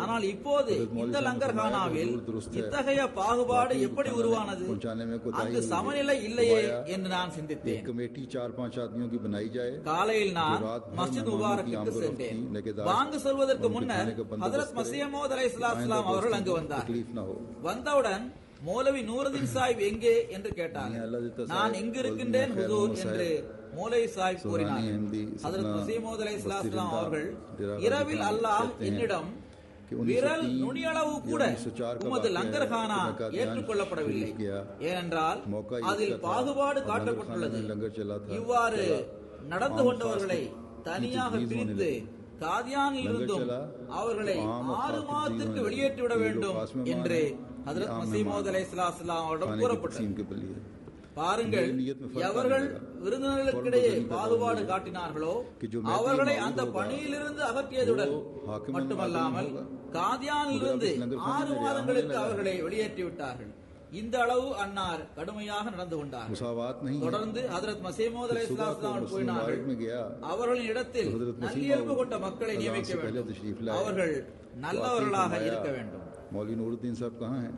ஆனால் இப்போது இந்த லங்கர்கானாவில் இத்தகைய பாகுபாடு எப்படி உருவானது? அங்கு சமநிலை இல்லையே என்று நான் சிந்தித்தேன். காலையில் நான் மஸ்ஜித் முபாரக்கிற்கு சென்றேன். வாங்கு சொல்வதற்கு முன்னர் ஹஜ்ரத் மஸீஹ் மவ்ஊத் அலைஹிஸ்ஸலாம் அவர்கள் அங்கு வந்தார். வந்தவுடன் மௌலவி நூருதீன் சாஹிப் எங்கே என்று கேட்டார். நான் எங்கு இருக்கின்றேன் ஹுசூர் என்று மௌலவி சாஹிப் கூறினார். ஹஜ்ரத் மஸீஹ் மவ்ஊத் அலைஹிஸ்ஸலாம் அவர்கள், இரவில் அல்லாஹ் என்னிடம் விரல் நுனியளவு கூட உமது லங்கர்கானா ஏற்றுக்கொள்ளப்படவில்லை, ஏனென்றால் அதில் பாகுபாடு காட்டப்பட்டுள்ளது. இவ்வாறு நடந்து கொண்டவர்களை தனியாக பிரித்து காதியானில் இருந்தும் அவர்களை 6 மாதத்திற்கு வெளியேற்றிவிட வேண்டும் என்று ஹஜ்ரத் மஸீஹ் மவ்ஊத் அலைஹிஸ்ஸலாம் அவரிடம் கூறப்பட்டது. பாருங்கள், எவர்கள் விருந்தினர்களுக்கிடையே பாகுபாடு காட்டினார்களோ அவர்களை அந்த பணியிலிருந்து அகற்றியதுடன் மட்டுமல்லாமல் காதியானிலிருந்து 6 மாதங்களுக்கு அவர்களை வெளியேற்றிவிட்டார்கள். இந்த அளவு அன்னார் கடுமையாக நடந்து கொண்டார். தொடர்ந்து ஹஜ்ரத் மஸீஹ் மவ்ஊத் அலைஹிஸ்ஸலாம் கூறினார்கள், அவர்களின் இடத்தில் நல்லியல்பு கொண்ட மக்களை நியமிக்க வேண்டும், அவர்கள் நல்லவர்களாக இருக்க வேண்டும். मौलवी नूरुद्दीन साहब कहाँ हैं?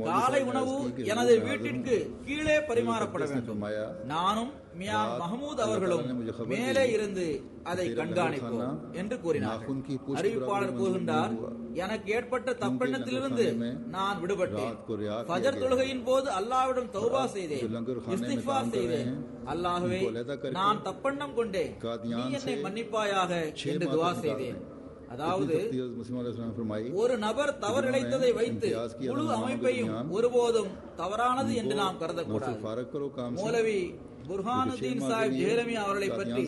காலை உணவு எனது வீட்டிற்கு கீழே பரிமாறப்பட வேண்டும். நானும் மியா மஹமூத் அவர்களும் மேலே இருந்து அதை கண்காணிப்போம் என்று கூறினார். அறிவிப்பாளர் கூறுகின்றார், எனக்கு ஏற்பட்ட தப்பெண்ணத்திலிருந்து நான் விடுபட்டேன். ஃபஜர் தொழுகையின் போது அல்லாஹ்விடம் தௌபா செய்தேன், இஸ்திக்ஃபார் செய்தேன். அல்லாஹ்வே, நான் தப்பெண்ணம் கொண்டேன், நீ என்னை மன்னிப்பாயாக என்று துஆ செய்தேன். அதாவது ஒரு நபர் தவறிழைத்ததை வைத்து முழு அமைப்பையும் ஒருபோதும் தவறானது என்று நாம் கருதக்கூடாது. மௌலவி புர்ஹானுதீன் சாஹிப் ஜெஹலமி அவர்களை பற்றி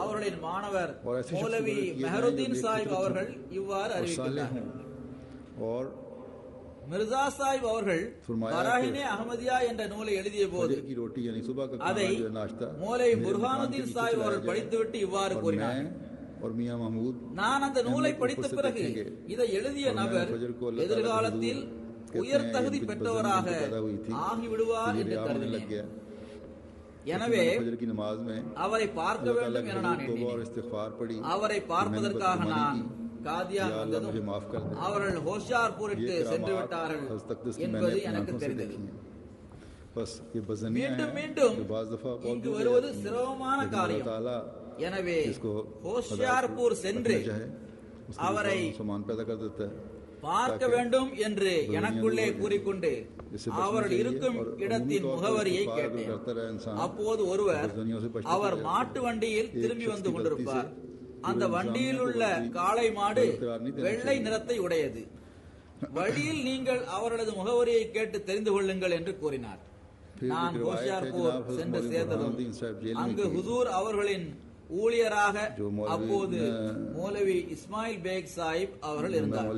அவர்களின் மாணவர் மௌலவி மெஹருதீன் சாஹிப் அவர்கள் இவ்வாறு அறிவிக்கிறார்கள். மிர்சா சாஹிப் அவர்கள் பராஹினே அஹமதியா என்ற நூலை எழுதிய போது அதை மௌலவி புர்ஹானுதீன் சாஹிப் அவர்கள் படித்துவிட்டு இவ்வாறு கூறினார், நான் அந்த நூலை படித்த பிறகு இதை எழுதிய நபர் எதிர்காலத்தில் உயர் தகுதி பெற்றவராக ஆகிவிடுவார் என்று கருதினேன். எனவே அவரை பார்க்க வேண்டும் என நான் எண்ணினேன். அவரை பார்ப்பதற்காக நான் காதியான் வந்ததும் அவர்கள் ஹோஷியார்பூருக்கு சென்று விட்டார்கள் என்பது எனக்கு தெரிந்தது. மீண்டும் மீண்டும் இங்கு வருவது சிரமமான காரியம். எனவே ஹோஷியார்பூர் சென்று அவரை பார்க்க வேண்டும் என்று எனக்குள்ளே கூறிக்கொண்டு அவர்கள் இருக்கும் இடத்தின் முகவரியை கேட்டேன். அப்போது ஒருவர் அவர் மாட்டு வண்டியில் திரும்பி வந்து கொண்டிருப்பார். அந்த வண்டியில் உள்ள காளை மாடு வெள்ளை நிறத்தை உடையது. வழியில் நீங்கள் அவர்களது முகவரியை கேட்டு தெரிந்து கொள்ளுங்கள் என்று கூறினார். நான் ஹோஷியார்பூர் சென்று சேர்ந்ததும் அங்கு ஹுசூர் அவர்களின் ஊழியராக அப்போது மௌலவி இஸ்மாயில் பேக் சாஹிப் அவர்கள் இருந்தார்.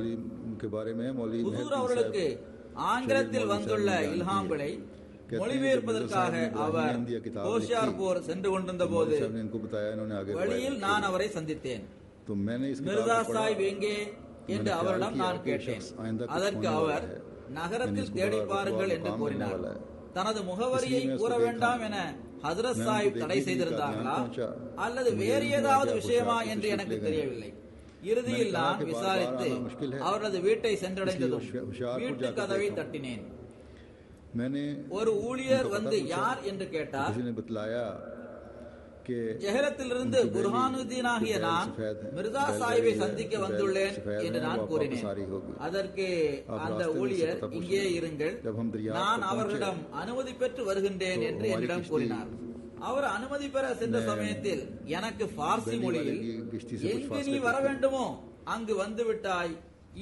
ஹுசூர் அவர்களுக்கு ஆங்கிலத்தில் வந்துள்ள இல்ஹாம்களை மொழிபெயர்ப்பதற்காக அவர் ஹோஷியார்பூர் சென்று கொண்டிருந்த போது வழியில் நான் அவரை சந்தித்தேன். மிர்சா சாஹிப் எங்கே என்று அவரிடம் நான் கேட்டேன். அதற்கு அவர் நகரத்தில் தேடி பாருங்கள் என்று கூறினார். தனது முகவரியை கூற வேண்டாம் என ஹஜ்ரத் சாஹிப் தடை செய்திருந்தார்களா அல்லது வேறு ஏதாவது விஷயமா என்று எனக்கு தெரியவில்லை. இறுதியில் நான் விசாரித்து அவரது வீட்டை சென்றடைந்ததும் வீட்டு கதவை தட்டினேன். ஒரு ஊழியர் வந்து யார் என்று கேட்டார். ஜெஹலத்திலிருந்து புர்ஹானுதீன் ஆகிய நான் மிர்சா சாஹிப்பை சந்திக்க வந்துள்ளேன் என்று நான் கூறினேன். அதற்கு அந்த ஊழியர், இங்கே இருங்கள், நான் அவர்களிடம் அனுமதி பெற்று வருகின்றேன் என்று என்னிடம் கூறினார். அவர் அனுமதி பெற சென்ற சமயத்தில் எனக்கு பார்சி மொழியில் எங்கு நீ வர வேண்டுமோ அங்கு வந்து விட்டாய்,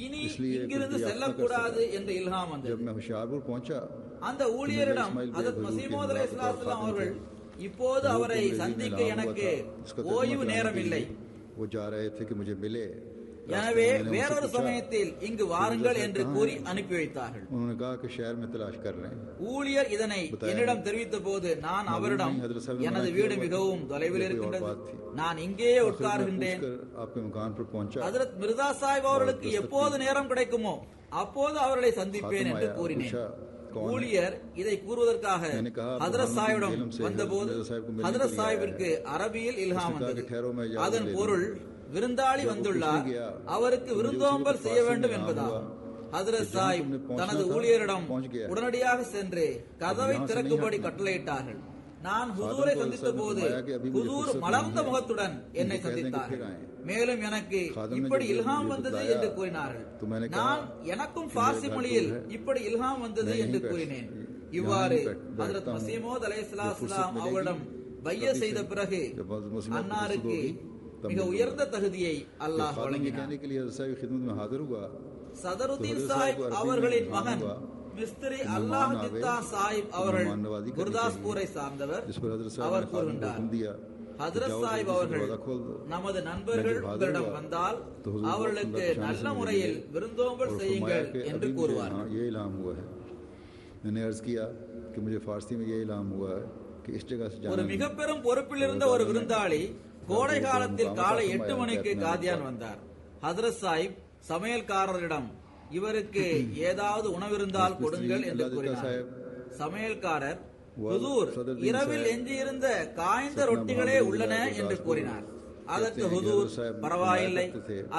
இனி இங்கிருந்து செல்லக்கூடாது என்று இல்ஹாம் வந்தது. அந்த ஊழியரிடம் ஹஜ்ரத் மஸீஹ் மவ்ஊத் அலைஹிஸ்ஸலாம் அவர்கள், இப்போது அவரை சந்திக்க எனக்கு ஓய்வு நேரம் இல்லை, எனவே வேறொரு சமயத்தில் இங்கு வாருங்கள் என்று கூறி அனுப்பி வைத்தார்கள். ஊழியர் இதனை என்னிடம் தெரிவித்த போது நான் அவரிடம், எனது வீடு மிகவும் தொலைவில் இருக்கின்றது, நான் இங்கேயே உட்கார்கின்றேன். ஹஜ்ரத் மிர்சா சாஹிப் அவர்களுக்கு எப்போது நேரம் கிடைக்குமோ அப்போது அவர்களை சந்திப்பேன் என்று கூறினேன். ஊழியர் இதை கூறுவதற்காக ஹஜ்ரத் சாஹிபிடம் வந்தபோது ஹஜ்ரத் சாஹிபிற்கு அரபியில் இல்ஹாம் வந்தது. அதன் பொருள், விருந்தாளி வந்துள்ளார், அவருக்கு விருந்தோம்பல் செய்ய வேண்டும் என்பதாகும். ஹஜ்ரத் சாஹிப் தனது ஊழியரிடம் உடனடியாக சென்று கதவை திறக்கும்படி கட்டளையிட்டார்கள். நான் ஹுசூரை சந்தித்த போது ஹுசூர் மலர்ந்த முகத்துடன் என்னை சந்தித்தார்கள். மேலும் எனக்கு இப்படி இல்ஹாம் வந்தது என்று கூறினார்கள். நான் எனக்கும் பார்சி மொழியில் இப்படி இல்ஹாம் வந்தது என்று கூறினேன். இவ்வாறு ஹஜ்ரத் மஸீஹ் மவ்ஊத் அலைஹிஸ்ஸலாம் அவரிடம் பைஅத் செய்த பிறகு அன்னாருக்கு மிக உயர்ந்த தகுதியை அல்லாஹ் வழங்கினார். சதருதீன் சாஹிப் அவர்களின் மகன் மிஸ்திரி அல்லாஹ் தித்தா சாஹிப் அவர்கள் குர்தாஸ்பூரை சார்ந்தவர். அவர் கூறுகின்றார், ஹஜ்ரத் சாஹிப் அவர்கள், நமது நண்பர்கள் உங்களிடம் வந்தால் அவர்களுக்கு நல்ல முறையில் விருந்தோம்பல் செய்யுங்கள் என்று கூறுவார்கள். ஒரு மிக பெரும் பொறுப்பில் இருந்த ஒரு விருந்தாளி கோடை காலத்தில் காலை 8 மணிக்கு காதியான் வந்தார். ஹஜ்ரத் சாஹிப் சமையல்காரரிடம், இவருக்கு ஏதாவது உணவிருந்தால் கொடுங்கள் என்று கூறினார். சமையல்காரர், ஹுசூர், இரவில் எஞ்சியிருந்த காய்ந்த ரொட்டிகளே உள்ளன என்று கூறினார். அதற்கு ஹுசூர், பரவாயில்லை,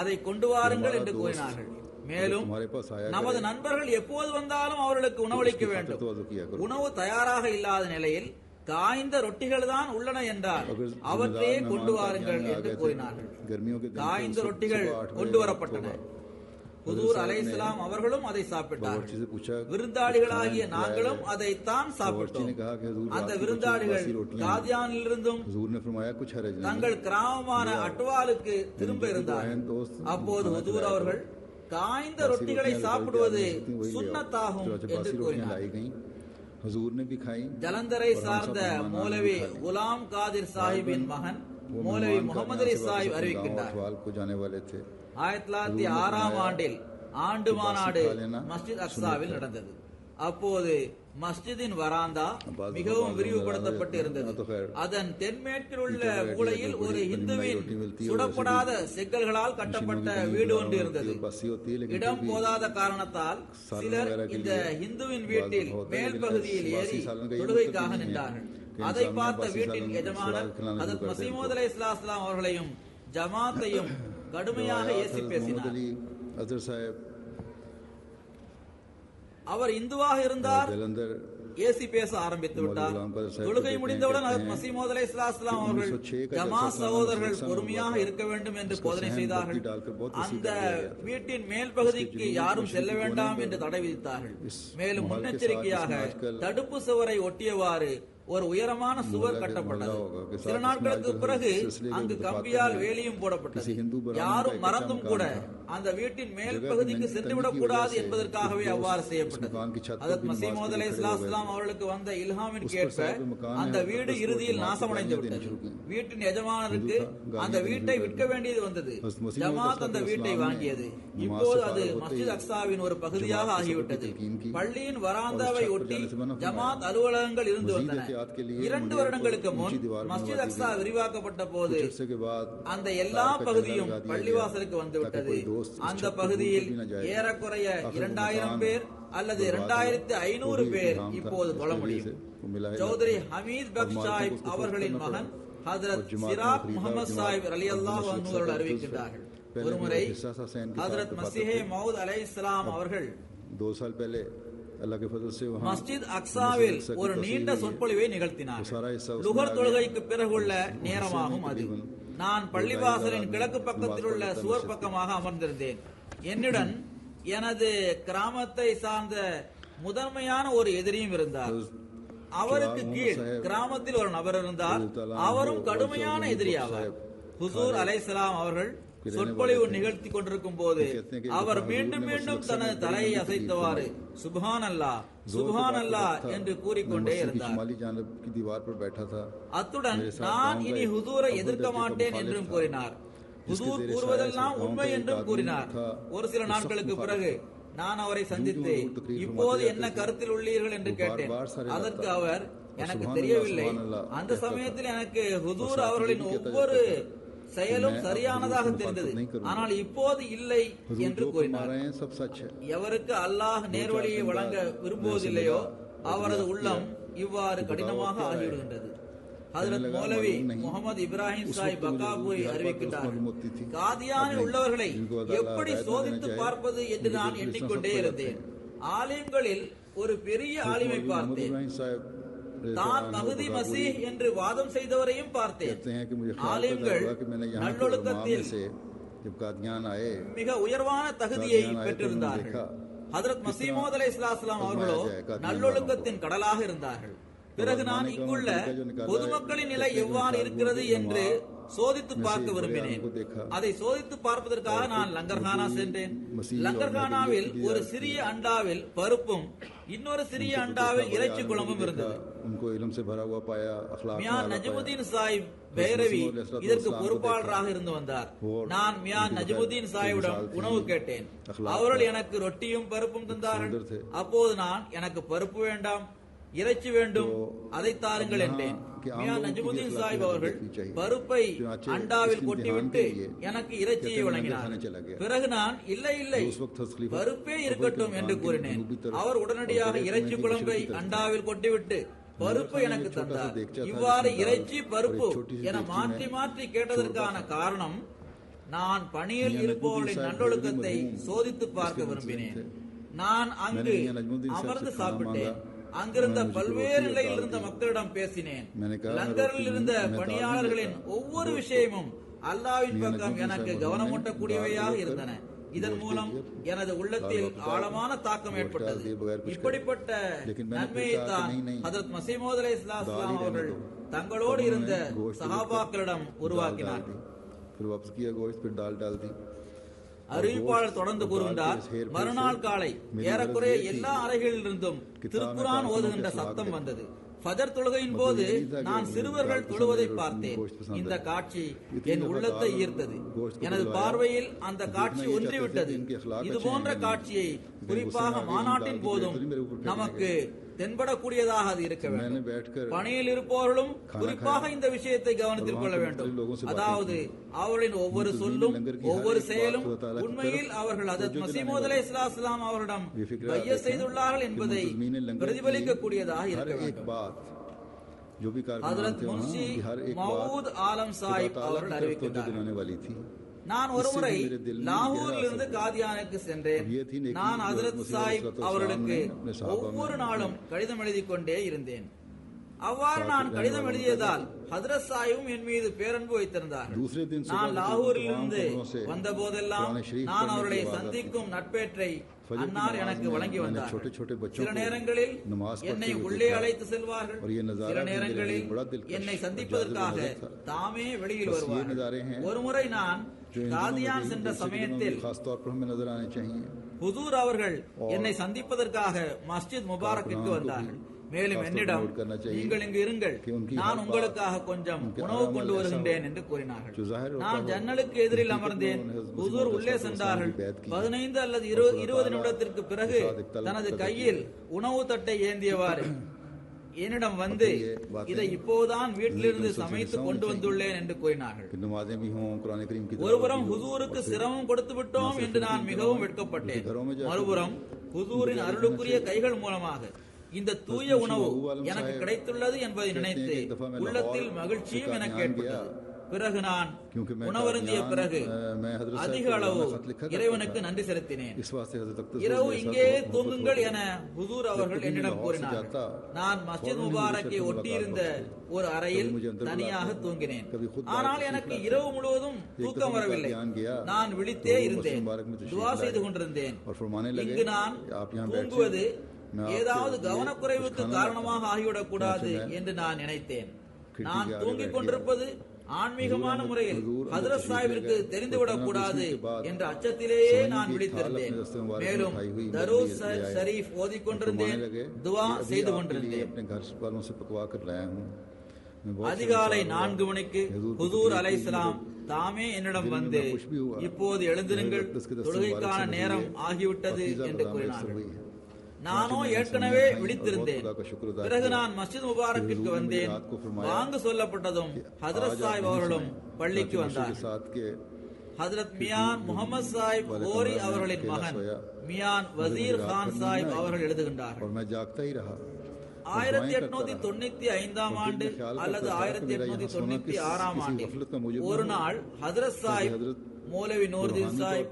அதை கொண்டு வாருங்கள் என்று கூறினார்கள். மேலும் तुम्हारे पास आया நமது நண்பர்கள் எப்போது வந்தாலும் அவர்களுக்கு உணவளிக்க வேண்டும். तवज्जो किया करो। உணவு தயாராக இல்லாத நிலையில் காய்ந்த ரொட்டிகள் தான் உள்ளன என்றால் அவற்றையே கொண்டு வாருங்கள் என்று கூறினார்கள். गर्मियों के दिन காய்ந்த ரொட்டிகள் கொண்டு வரப்பட்டன. ஹுதூர் அலைஹிஸ்ஸலாம் அவர்களும் அதை சாப்பிட்டார்கள். से पूछा விருந்தாளிகளாகிய நாங்களும் அதைத்தான் சாப்பிட்டோம். ने कहा कि हुजूर அந்த रात की விருந்தாளிகள் बासी रोटियां காதியானிலிருந்தும் हुजूर ने फरमाया कुछ हरज नहीं। தங்கள் கிராமமான அட்வாலுக்கு திரும்ப இருந்தார்கள். அப்போது ஹுதூர் அவர்கள் காய்ந்த ரொட்டிகளை சாப்பிடுவது சுன்னத்தாகும் என்று கூறினார். लाई गई हुजूर ने भी खाई। ஜலந்தரை சார்ந்த மௌலவி குலாம் காதிர் சாஹிபின் மகன் மௌலவி முகமது அலி சாஹிப் அறிவிக்கின்றார். अटवाल को जाने वाले थे। 1906ஆம் ஆண்டில் ஆண்டு மாநாடு மஸ்ஜித் அக்ஸாவில் நடந்தது. அப்போது மஸ்ஜிதின் வராந்தா மிகவும் விரிவுபடுத்தப்பட்டு இருந்தது. அதன் தென்மேற்கில் உள்ள மூலையில் ஒரு இந்துவின் சுடப்படாத செங்கல்களால் கட்டப்பட்ட வீடு ஒன்று இருந்தது. இடம் போதாத காரணத்தால் சிலர் இந்த இந்துவின் வீட்டில் மேல் பகுதியில் ஏறி தொழுகைக்காக நின்றார்கள். அதை பார்த்த வீட்டின் எஜமானர் ஹஜ்ரத் மஸீமூத் அலைஹிஸ்ஸலாம் அவர்களையும் ஜமாத்தையும் கடுமையாக ஏசி பேசினார். அவர் இந்துவாக இருந்தார், ஏசி பேச ஆரம்பித்து விட்டார். தொழுகை முடிந்தவுடன் ஹஜ்ரத் மஸீமூத் அலைஹிஸ்ஸலாம் அவர்கள் ஜமாத் சகோதரர்கள் பொறுமையாக இருக்க வேண்டும் என்று போதனை செய்தார்கள். அந்த வீட்டின் மேல் பகுதிக்கு யாரும் செல்ல வேண்டாம் என்று தடை விதித்தார்கள். மேலும் முன்னெச்சரிக்கையாக தடுப்பு சுவரை ஒட்டியவாறு ஒரு உயரமான சுவர் கட்டப்பட்டது. சில நாட்களுக்கு பிறகு அங்கு கம்பியால் வேலியும் போடப்பட்டது. யாரும் மறந்தும் கூட அந்த வீட்டின் மேல் பகுதிக்கு சென்றுவிடக் கூடாது என்பதற்காகவே அவ்வாறு செய்யப்பட்டது. ஹஜ்ரத் மஸீமூத் அலைஹிஸ்ஸலாம் அவர்களுக்கு வந்த இல்ஹாமின் கேட்ப அந்த வீடு இறுதியில் நாசமடைந்து விட்டது. வீட்டின் எஜமானருக்கு அந்த வீட்டை விற்க வேண்டியது வந்தது. ஜமாத் அந்த வீட்டை வாங்கியது. இப்போது அது மஸ்ஜித் அக்ஸாவின் ஒரு பகுதியாக ஆகிவிட்டது. பள்ளியின் வராந்தாவை ஒட்டி ஜமாத் அலுவலகங்கள் இருந்து வந்தன. 2 வருடங்களுக்கு முன் மஸ்ஜித் அக்ஸா விரிவாக்கப்பட்ட போது அந்த எல்லா பகுதியும் பள்ளிவாசலுக்கு வந்துவிட்டது. அந்த பகுதியில் ஏறக்குறைய 2000 பேர் அல்லது 2500 பேர் இப்போது தொழ முடியும். சௌத்ரி ஹமீத் பக்ஷ் சாஹிப் அவர்களின் மகன் ஹஜ்ரத் சிராக் முகமது சாஹிப் ரலியல்லாஹு அன்ஹு அவர்கள் அறிவிக்கின்றார்கள். ஒருமுறை ஹஜ்ரத் மஸீஹே மவ்ஊத் அலைஹிஸ்ஸலாம் அவர்கள் 2 साल पहले மஸ்ஜித் அக்ஸாவில் ஒரு நீண்ட சொற்பொழிவை நிகழ்த்தினார். லுகர் தொழுகைக்கு பிறகுள்ள நேரமாகும் அது. நான் பள்ளிவாசலின் கிழக்கு பக்கத்தில் உள்ள சுவர் பக்கமாக அமர்ந்திருந்தேன். என்னுடன் எனது கிராமத்தை சார்ந்த முதன்மையான ஒரு எதிரியும் இருந்தார். அவருக்கு கீழ் கிராமத்தில் ஒரு நபர் இருந்தார். அவரும் கடுமையான எதிரியாவார். ஹுசூர் அலைஹிஸ்ஸலாம் அவர்கள் சொற்பொழிவு நிகழ்த்தி கொண்டிருக்கும் போது அவர் மீண்டும் மீண்டும் தனது தலையை அசைத்தவாறு சுப்ஹான் அல்லாஹ் சுப்ஹான் அல்லாஹ் என்று கூறிக்கொண்டே இருந்தார். அத்துடன் நான் இனி ஹுசூரை எதிர்க்க மாட்டேன் என்றும் கூறினார். ஹுசூர் கூறுவதெல்லாம் உண்மை என்றும் கூறினார். ஒரு சில நாட்களுக்கு பிறகு நான் அவரை சந்தித்து இப்போது என்ன கருத்தில் உள்ளீர்கள் என்று கேட்டேன். அதற்கு அவர் எனக்கு தெரியவில்லை, அந்த சமயத்தில் எனக்கு ஹுசூர் அவர்களின் ஒவ்வொரு செயலும் சரியானதாக தெரிந்தது, ஆனால் இப்போது இல்லை என்று கூறினார். எவருக்கு அல்லாஹ் நேர்வழியை வழங்க விரும்புவதில்லையோ அவரது உள்ளம் இவ்வாறு கடினமாக ஆகிவிடுகின்றது. ஹஜ்ரத் மௌலவி முகமது இப்ராஹிம் சாஹிப் பக்காபூரி அறிவிக்கின்றார், காதியானில் உள்ளவர்களை எப்படி சோதித்து பார்ப்பது என்று நான் எண்ணிக்கொண்டே இருந்தேன். ஆலிம்களில் ஒரு பெரிய ஆலிமை பார்த்தேன். தான் மஹ்தி மஸீஹ் என்று வாதம் செய்தவரையும் பார்த்தேன். ஆலிம்கள் நல்லொழுக்கத்தில் மிக உயர்வான தகுதியை பெற்றிருந்தார்கள். ஹஜ்ரத் மஸீமூத் அலைஹிஸ்ஸலாம் அவர்களோ நல்லொழுக்கத்தின் கடலாக இருந்தார்கள். பிறகு நான் இங்குள்ள பொதுமக்களின் நிலை எவ்வாறு இருக்கிறது என்று சோதித்து பார்க்க விரும்பினேன். அதை சோதித்து பார்ப்பதற்காக நான் லங்கர்கானா சென்றேன். லங்கர்கானாவில் ஒரு சிறிய அண்டாவில் பருப்பும் இன்னொரு சிறிய அண்டாவில் இறைச்சி குழம்பும் இருந்தது. மியான் நஜ்முதீன் சாஹிப் பைரவி இதற்கு பொறுப்பாளராக இருந்து வந்தார். நான் மியான் நஜ்முதீன் சாஹிபிடம் உணவு கேட்டேன். அவர்கள் எனக்கு ரொட்டியும் பருப்பும் தந்தார்கள். அப்போது நான் எனக்கு பருப்பு வேண்டாம், இறைச்சி வேண்டும், அதை தாருங்கள் என்றேன். மியான் நஜ்முதீன் சாஹிப் அவர்கள் பருப்பை அண்டாவில் கொட்டிவிட்டு எனக்கு இறைச்சியை வழங்கினார். பிறகு நான் இல்லை இல்லை பருப்பே இருக்கட்டும் என்று கூறினேன். அவர் உடனடியாக இறைச்சி குழம்பை அண்டாவில் கொட்டிவிட்டு பருப்பு எனக்கு தந்தார். இவ்வாறு இறைச்சி பருப்பு என மாற்றி மாற்றி கேட்டதற்கான காரணம், நான் பணியில் இருப்பவர்களின் நல்லொழுக்கத்தை சோதித்து பார்க்க விரும்பினேன். நான் அங்கு அமர்ந்து சாப்பிட்டேன். அங்கிருந்த பல்வேறு நிலையில் இருந்த மக்களிடம் பேசினேன். லங்கரில் இருந்த பணியாளர்களின் ஒவ்வொரு விஷயமும் அல்லாஹ்வின் பக்கம் எனக்கு கவனமூட்டக்கூடியவையாக இருந்தன. இதன் மூலம் எனது உள்ளத்தில் ஆழமான தாக்கம் ஏற்பட்டது. இப்படிப்பட்ட நன்மையை தான் ஹஜ்ரத் மஸீஹ் மவ்ஊத் அலைஹிஸ்ஸலாம் அவர்கள் தங்களோடு இருந்த சஹாபாக்களிடம் உருவாக்கினார்கள். அறிவிப்பாளர் தொடர்ந்து கூறுகின்றார், மறுநாள் காலை ஏறக்குறைய எல்லா அறைகளிலிருந்தும் திருக்குரான் ஓதுகின்ற சப்தம் வந்தது. ஃபஜர் தொழுகையின் போது நான் சிறுவர்கள் தொழுவதை பார்த்தேன். இந்த காட்சி என் உள்ளத்தை ஈர்த்தது. எனது பார்வையில் அந்த காட்சி ஒன்றிவிட்டது. இது போன்ற காட்சியை குறிப்பாக மாநாட்டின் போதும் நமக்கு தென்படக்கூடியதாக அது இருக்க வேண்டும். பணியில் இருப்பவர்களும் குறிப்பாக இந்த விஷயத்தை கவனத்தில் கொள்ள வேண்டும். அதாவது அவர்களின் ஒவ்வொரு சொல்லும் ஒவ்வொரு செயலும் உண்மையில் அவர்கள் ஹஜ்ரத் மஸீஹ் மவ்ஊத் அலைஹிஸ்ஸலாம் அவர்களிடம் பைஅத் செய்துள்ளார்கள் என்பதை பிரதிபலிக்கக்கூடியதாக இருக்க வேண்டும். ஹஜ்ரத் முன்ஷி மவ்ஊத் ஆலம் சாஹிப் அவர்கள் அறிவிக்கின்றார்கள், நான் ஒருமுறை லாகூரில் இருந்து காதியானுக்கு சென்றேன். நான் ஹஜ்ரத் சாஹிப் அவர்களுக்கு ஒவ்வொரு நாளும் கடிதம் எழுதி கொண்டே இருந்தேன். அவ்வாறு நான் கடிதம் எழுதியதால் ஹஜ்ரத் சாஹிபும் என் மீது பேரன்பு வைத்திருந்தார். நான் லாகூரில் இருந்து வந்த போதெல்லாம் நான் அவர்களை சந்திக்கும் நட்பேற்றை அன்னார் எனக்கு வழங்கி வந்தார். சில நேரங்களில் என்னை உள்ளே அழைத்து செல்வார்கள். சில நேரங்களில் என்னை சந்திப்பதற்காக தாமே வெளியில் வருவார்கள். ஒருமுறை நான் காதியான் சென்ற சமயத்தில் ஹுசூர் அவர்கள் என்னை சந்திப்பதற்காக மஸ்ஜித் முபாரக்கிற்கு வந்தார்கள். மேலும் என்னிடம், நீங்கள் இங்கு இருங்கள், நான் உங்களுக்காக கொஞ்சம் உணவு கொண்டு வருகின்றேன் என்று கூறினார்கள். நான் ஜன்னலுக்கு எதிரில் அமர்ந்தேன். ஹுசூர் உள்ளே சென்றார்கள். 15 அல்லது 20 நிமிடத்திற்கு பிறகு தனது கையில் உணவு தட்டை ஏந்தியவாறு என்னிடம் வந்து, இதை இப்போதுதான் வீட்டிலிருந்து சமைத்து கொண்டு வந்துள்ளேன் என்று கூறினார்கள். ஒருபுறம் ஹுசூருக்கு சிரமம் கொடுத்து விட்டோம் என்று நான் மிகவும் வெட்கப்பட்டேன். மறுபுறம் ஹுசூரின் அருளுக்குரிய கைகள் மூலமாக இந்த தூய உணவு எனக்கு கிடைத்துள்ளது என்பதை நினைத்து உள்ளத்தில் மகிழ்ச்சியும் எனக்கு ஏற்பட்டது. பிறகு நான் உணவருந்திய பிறகு அதிக அளவு இறைவனுக்கு நன்றி செலுத்தினேன். இரவு இங்கே தூங்குங்கள் என ஹுசூர் அவர்கள் என்னிடம் கூறினார். நான் மஸ்ஜித் முபாரக்கை ஒட்டியிருந்த ஒரு அறையில் தனியாக தூங்கினேன். ஆனால் எனக்கு இரவு முழுவதும் தூக்கம் வரவில்லை. நான் விழித்தே இருந்தேன், துஆ செய்து கொண்டிருந்தேன். இங்கு நான் தூங்குவது ஏதாவது கவனக்குறைவுக்கு காரணமாக ஆகிவிடக் கூடாது என்று நான் நினைத்தேன். நான் தூங்கிக் கொண்டிருப்பது ஆன்மீகமான முறையில் ஹஜ்ரத் சாஹிபிற்கு தெரிந்துவிடக் கூடாது என்ற அச்சத்திலேயே நான் விழித்திருந்தேன். மேலும் தரூத் ஷரீஃப் ஓதிக்கொண்டிருந்தேன், துஆ செய்து கொண்டிருந்தேன். அதிகாலை 4 மணிக்கு ஹுசூர் அலைஹிஸ்ஸலாம் தாமே என்னிடம் வந்து, இப்போது எழுந்திருங்கள், தொழுகைக்கான நேரம் ஆகிவிட்டது என்று கூறினார்கள். நானோ ஏற்கனவே விழித்திருந்தேன். பிறகு நான் மஸ்ஜித் முபாரக்கிற்கு வந்தேன். வாங்கு சொல்லப்பட்டதும் ஹஜ்ரத் சாஹிப் அவர்களும் பள்ளிக்கு வந்தார். ஹஜ்ரத் மியான் முகமது சாஹிப் ஓரி அவர்களின் மகன் மியான் வசீர் கான் சாஹிப் அவர்கள் எழுதுகின்றார்கள், 1895ஆம் ஆண்டு அல்லது 1896ஆம் ஆண்டில் ஒரு நாள் ஹஜ்ரத் சாஹிப், மௌலவி நூர்தீன் சாஹிப்,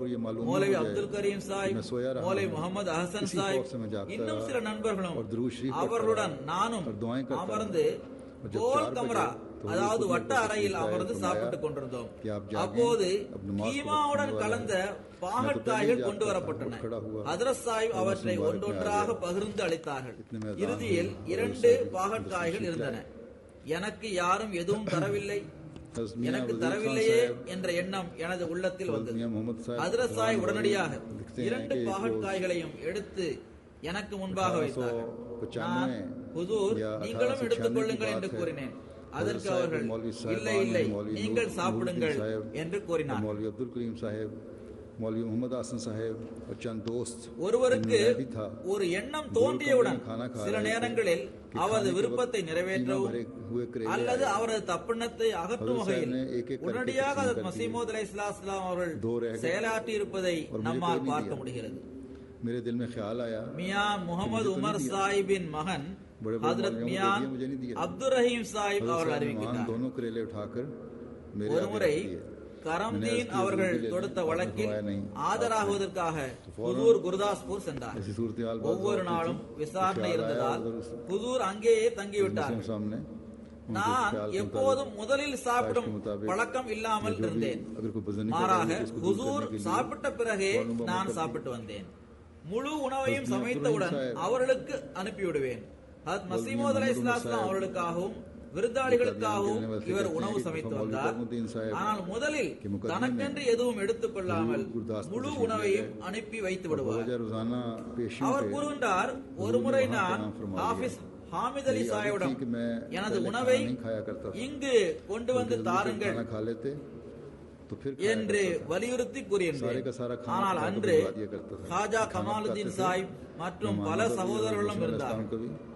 மௌலவி அப்துல் கரீம் சாஹிப், மௌலவி முகமது அஹசன் சாஹிப், இன்னும் சில நண்பர்களும் அவர்களுடன் நானும் அமர்ந்து கோல் கமரா, அதாவது வட்ட அறையில் அமர்ந்து சாப்பிட்டுக் கொண்டிருந்தோம். அப்போது கீமாவுடன் கலந்த பாகற்காய்கள் கொண்டு வரப்பட்டன. ஹஜ்ரத் சாஹிப் அவற்றை ஒன்றொன்றாக பகிர்ந்து அளித்தார்கள். இறுதியில் 2 பாகற்காய்கள் இருந்தன. எனக்கு யாரும் எதுவும் தரவில்லை, எனக்கு தரவில்லையே என்ற எண்ணம் எனது உள்ளத்தில் வந்தது. ஹஜ்ரத் சாஹிப் உடனடியாக 2 பாகற்காய்களையும் எடுத்து எனக்கு முன்பாக வைத்தார்கள். நான், ஹுசூர், நீங்களும் எடுத்துக் கொள்ளுங்கள் என்று கூறினேன். அதற்கு அவர்கள், இல்லை இல்லை, நீங்கள் சாப்பிடுங்கள் என்று கூறினார்கள். ஒருவருக்கு ஒரு எண்ணம் தோன்றியவுடன் சில நேரங்களில் அவரது விருப்பத்தை நிறைவேற்றவும் அல்லது அவரது தப்பெண்ணத்தை அகற்றும் வகையில் உடனடியாக ஹஜ்ரத் மஸீஹ் மவ்ஊத் அலைஹிஸ்ஸலாம் அவர்கள் செயலாற்றி இருப்பதை நம்மால் பார்க்க முடிகிறது. மியான் முகமது உமர் சாஹிபின் மகன் ஹஜ்ரத் மியான் அப்துல் ரஹீம் சாஹிப் அவர்கள் அறிவிக்கிறார், ஒருமுறை கரம்தீன் அவர்கள் தொடுத்த வழக்கில் ஆஜராகுவதற்காக ஹுசூர் குர்தாஸ்பூர் சென்றார். ஒவ்வொரு நாளும் விசாரணை இருந்ததால் ஹுசூர் அங்கேயே தங்கிவிட்டார். நான் எப்போதும் முதலில் சாப்பிடும் பழக்கம் இல்லாமல் இருந்தேன். மாறாக ஹுசூர் சாப்பிட்ட பிறகே நான் சாப்பிட்டு வந்தேன். முழு உணவையும் சமைத்தவுடன் அவர்களுக்கு அனுப்பிவிடுவேன். மஸீஹ் மவ்ஊத் அலைஹிஸ்ஸலாம் அவர்களுக்காகவும் விருந்தாளிகளுக்காகவும் இவர் உணவு சமைத்து வந்தார். ஆனால் முதலில் தனக்கென்று எதுவும் எடுத்துக் கொள்ளாமல் முழு உணவையும் அனுப்பி வைத்து விடுவார். அவர் கூறுகின்றார், ஒருமுறை நான் ஹாஃபிஸ் ஹாமித் அலி சாஹிபிடம் எனது உணவை இங்கு கொண்டு வந்து தாருங்கள் என்று வலியுறுத்தி கூறியிருந்தேன். ஆனால் அன்று ஹாஜா கமாலுதீன் சாஹிப் மற்றும் பல சகோதரர்களும் இருந்தார்.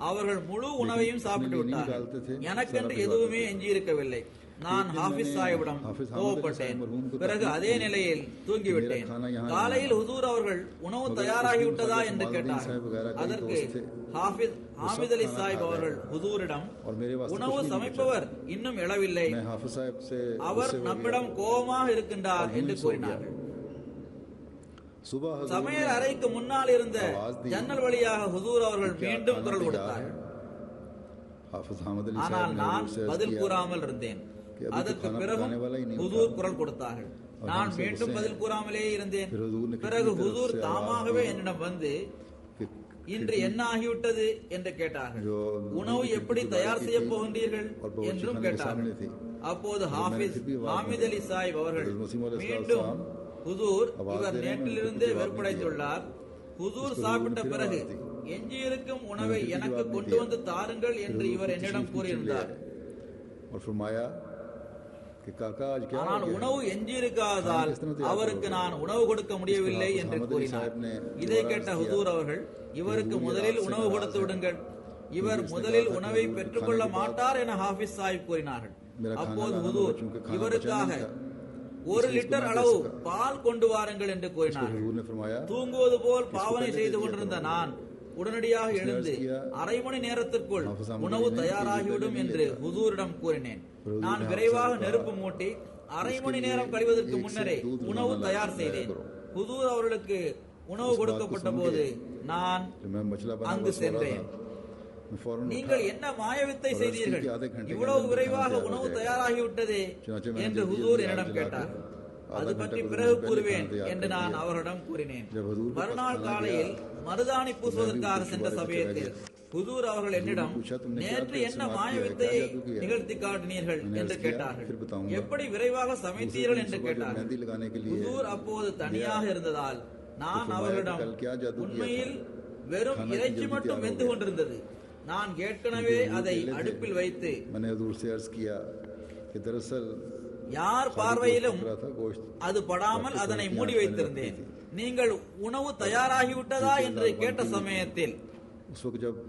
அவர்கள் முழு உணவையும் சாப்பிட்டு விட்டார்கள். எனக்கென்று எதுவுமே எஞ்சியிருக்கவில்லை. நான் ஹாஃபிஸ் சாஹிபிடம் கோவப்பட்டேன். பிறகு அதே நிலையில் தூங்கிவிட்டேன். காலையில் ஹுசூர் அவர்கள் உணவு தயாராகிவிட்டதா என்று கேட்டார். அதற்கு ஹாஃபிஸ் ஹாமித் அலி சாஹிப் அவர்கள் ஹுசூரிடம், உணவு சமைப்பவர் இன்னும் எழவில்லை, அவர் நம்மிடம் கோபமாக இருக்கின்றார் என்று கூறினார்கள். சமையல் அறைக்கு முன்னால் இருந்த ஜன்னல் வழியாக ஹுசூர் அவர்கள் மீண்டும் குரல் கொடுத்தார்கள். ஆனால் நான் பதில் கூறாமல் இருந்தேன். அதற்கு பிறகு ஹுசூர் குரல் கொடுத்தார்கள். நான் மீண்டும் பதில் கூறாமலே இருந்தேன். பிறகு ஹுசூர் தாமாகவே என்னிடம் வந்து, இன்று என்ன ஆகிவிட்டது என்று கேட்டார்கள். உணவு எப்படி தயார் செய்ய போகின்றீர்கள் என்றும் கேட்டார்கள். அப்போது ஹாஃபிஸ் ஹாமித் அலி சாஹிப் அவர்கள் மீண்டும், ஹுசூர், இவர் நேற்றிலிருந்தே வெறுப்படைந்துள்ளார். ஹுசூர் சாப்பிட்ட பிறகு எஞ்சியிருக்கும் உணவை எனக்கு கொண்டு வந்து தாருங்கள் என்று இவர் என்னிடம் கூறியிருந்தார். ஆனால் உணவு எஞ்சியிருக்காததால் அவருக்கு நான் உணவு கொடுக்க முடியவில்லை என்று கூறினார். இதை கேட்ட ஹுசூர் அவர்கள், இவருக்கு முதலில் உணவு கொடுத்து விடுங்கள், இவர் முதலில் உணவை பெற்றுக் கொள்ள மாட்டார் என ஹாஃபிஸ் சாஹிப் கூறினார்கள். அப்போது ஹுசூர் இவருக்காக 1 லிட்டர் அளவு பால் கொண்டு வாருங்கள் என்று கூறினார்கள். தூங்குவது போல் பாவனை செய்து கொண்டிருந்த நான் உடனடியாக எழுந்து அரை மணி நேரத்திற்குள் உணவு தயாராகிவிடும் என்று ஹுசூரிடம் கூறினேன். நான் விரைவாக நெருப்பு மூட்டி அரை மணி நேரம் கழிவதற்கு முன்னரே உணவு தயார் செய்தேன். ஹுசூர் அவர்களுக்கு உணவு கொடுக்கப்பட்ட போது நான் அங்கு சென்றேன். நீங்கள் என்ன மாயவித்தை செய்தீர்கள், இவ்வளவு விரைவாக உணவு தயாராகிவிட்டதே என்று ஹுசூர் என்னிடம் கேட்டார். அது பற்றி பிறகு கூறுவேன் என்று நான் அவரிடம் கூறினேன். மறுநாள் காலையில் மருதாணி பூசுவதற்காக சென்ற சமயத்தில் ஹுசூர் அவர்கள் என்னிடம், நேற்று என்ன மாயவித்தையை நிகழ்த்தி காட்டினீர்கள் என்று கேட்டார்கள். எப்படி விரைவாக சமைத்தீர்கள் என்று கேட்டார்கள். ஹுசூர் அப்போது தனியாக இருந்ததால் நான் அவர்களிடம், உண்மையில் வெறும் இறைச்சி மட்டும் வெந்து கொண்டிருந்தது, நான் ஏற்கனவே அதை அடுப்பில் வைத்து யார் பார்வையிலும் அது படாமல் அதனை மூடி வைத்திருந்தேன். நீங்கள் உணவு தயாராகிவிட்டதா என்று கேட்ட சமயத்தில்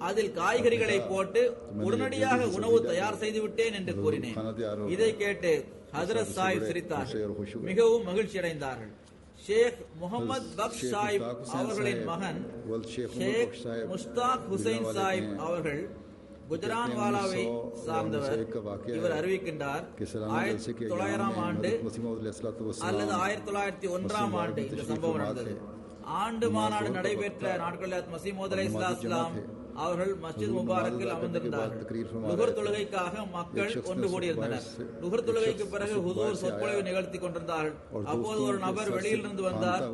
அதில் காய்கறிகளை போட்டு உடனடியாக உணவு தயார் செய்து விட்டேன் என்று கூறினேன். இதை கேட்டு ஹஜ்ரத் சாஹிப் சிரித்தார், மிகவும் மகிழ்ச்சி அடைந்தார்கள். ஷேக் முகமது பக்ஷ் சாஹிப் அவர்களின் மகன் ஷேக் முஸ்தாக் ஹுசைன் சாஹிப் அவர்கள் குஜரான்வாலாவை சார்ந்தவர். இவர் அறிவிக்கின்றார், 1900 ஆண்டு அல்லது 1901 ஆண்டு இந்த சம்பவம் நடந்தது. ஆண்டு மாநாடு நடைபெற்ற நாட்களில் மஸீஹ் மவ்ஊத் அலைஹிஸ்ஸலாம் அவர்கள் மஸ்ஜித் முபாரக்கில் அமர்ந்திருந்தார்கள். லுஹர் தொழுகைக்காக மக்கள் ஒன்று கூடியிருந்தனர். லுஹர் தொழுகைக்கு பிறகு ஹுசூர் சொற்பொழிவு நிகழ்த்தி கொண்டிருந்தார்கள். அப்போது ஒரு நபர் வெளியிலிருந்து வந்தார்.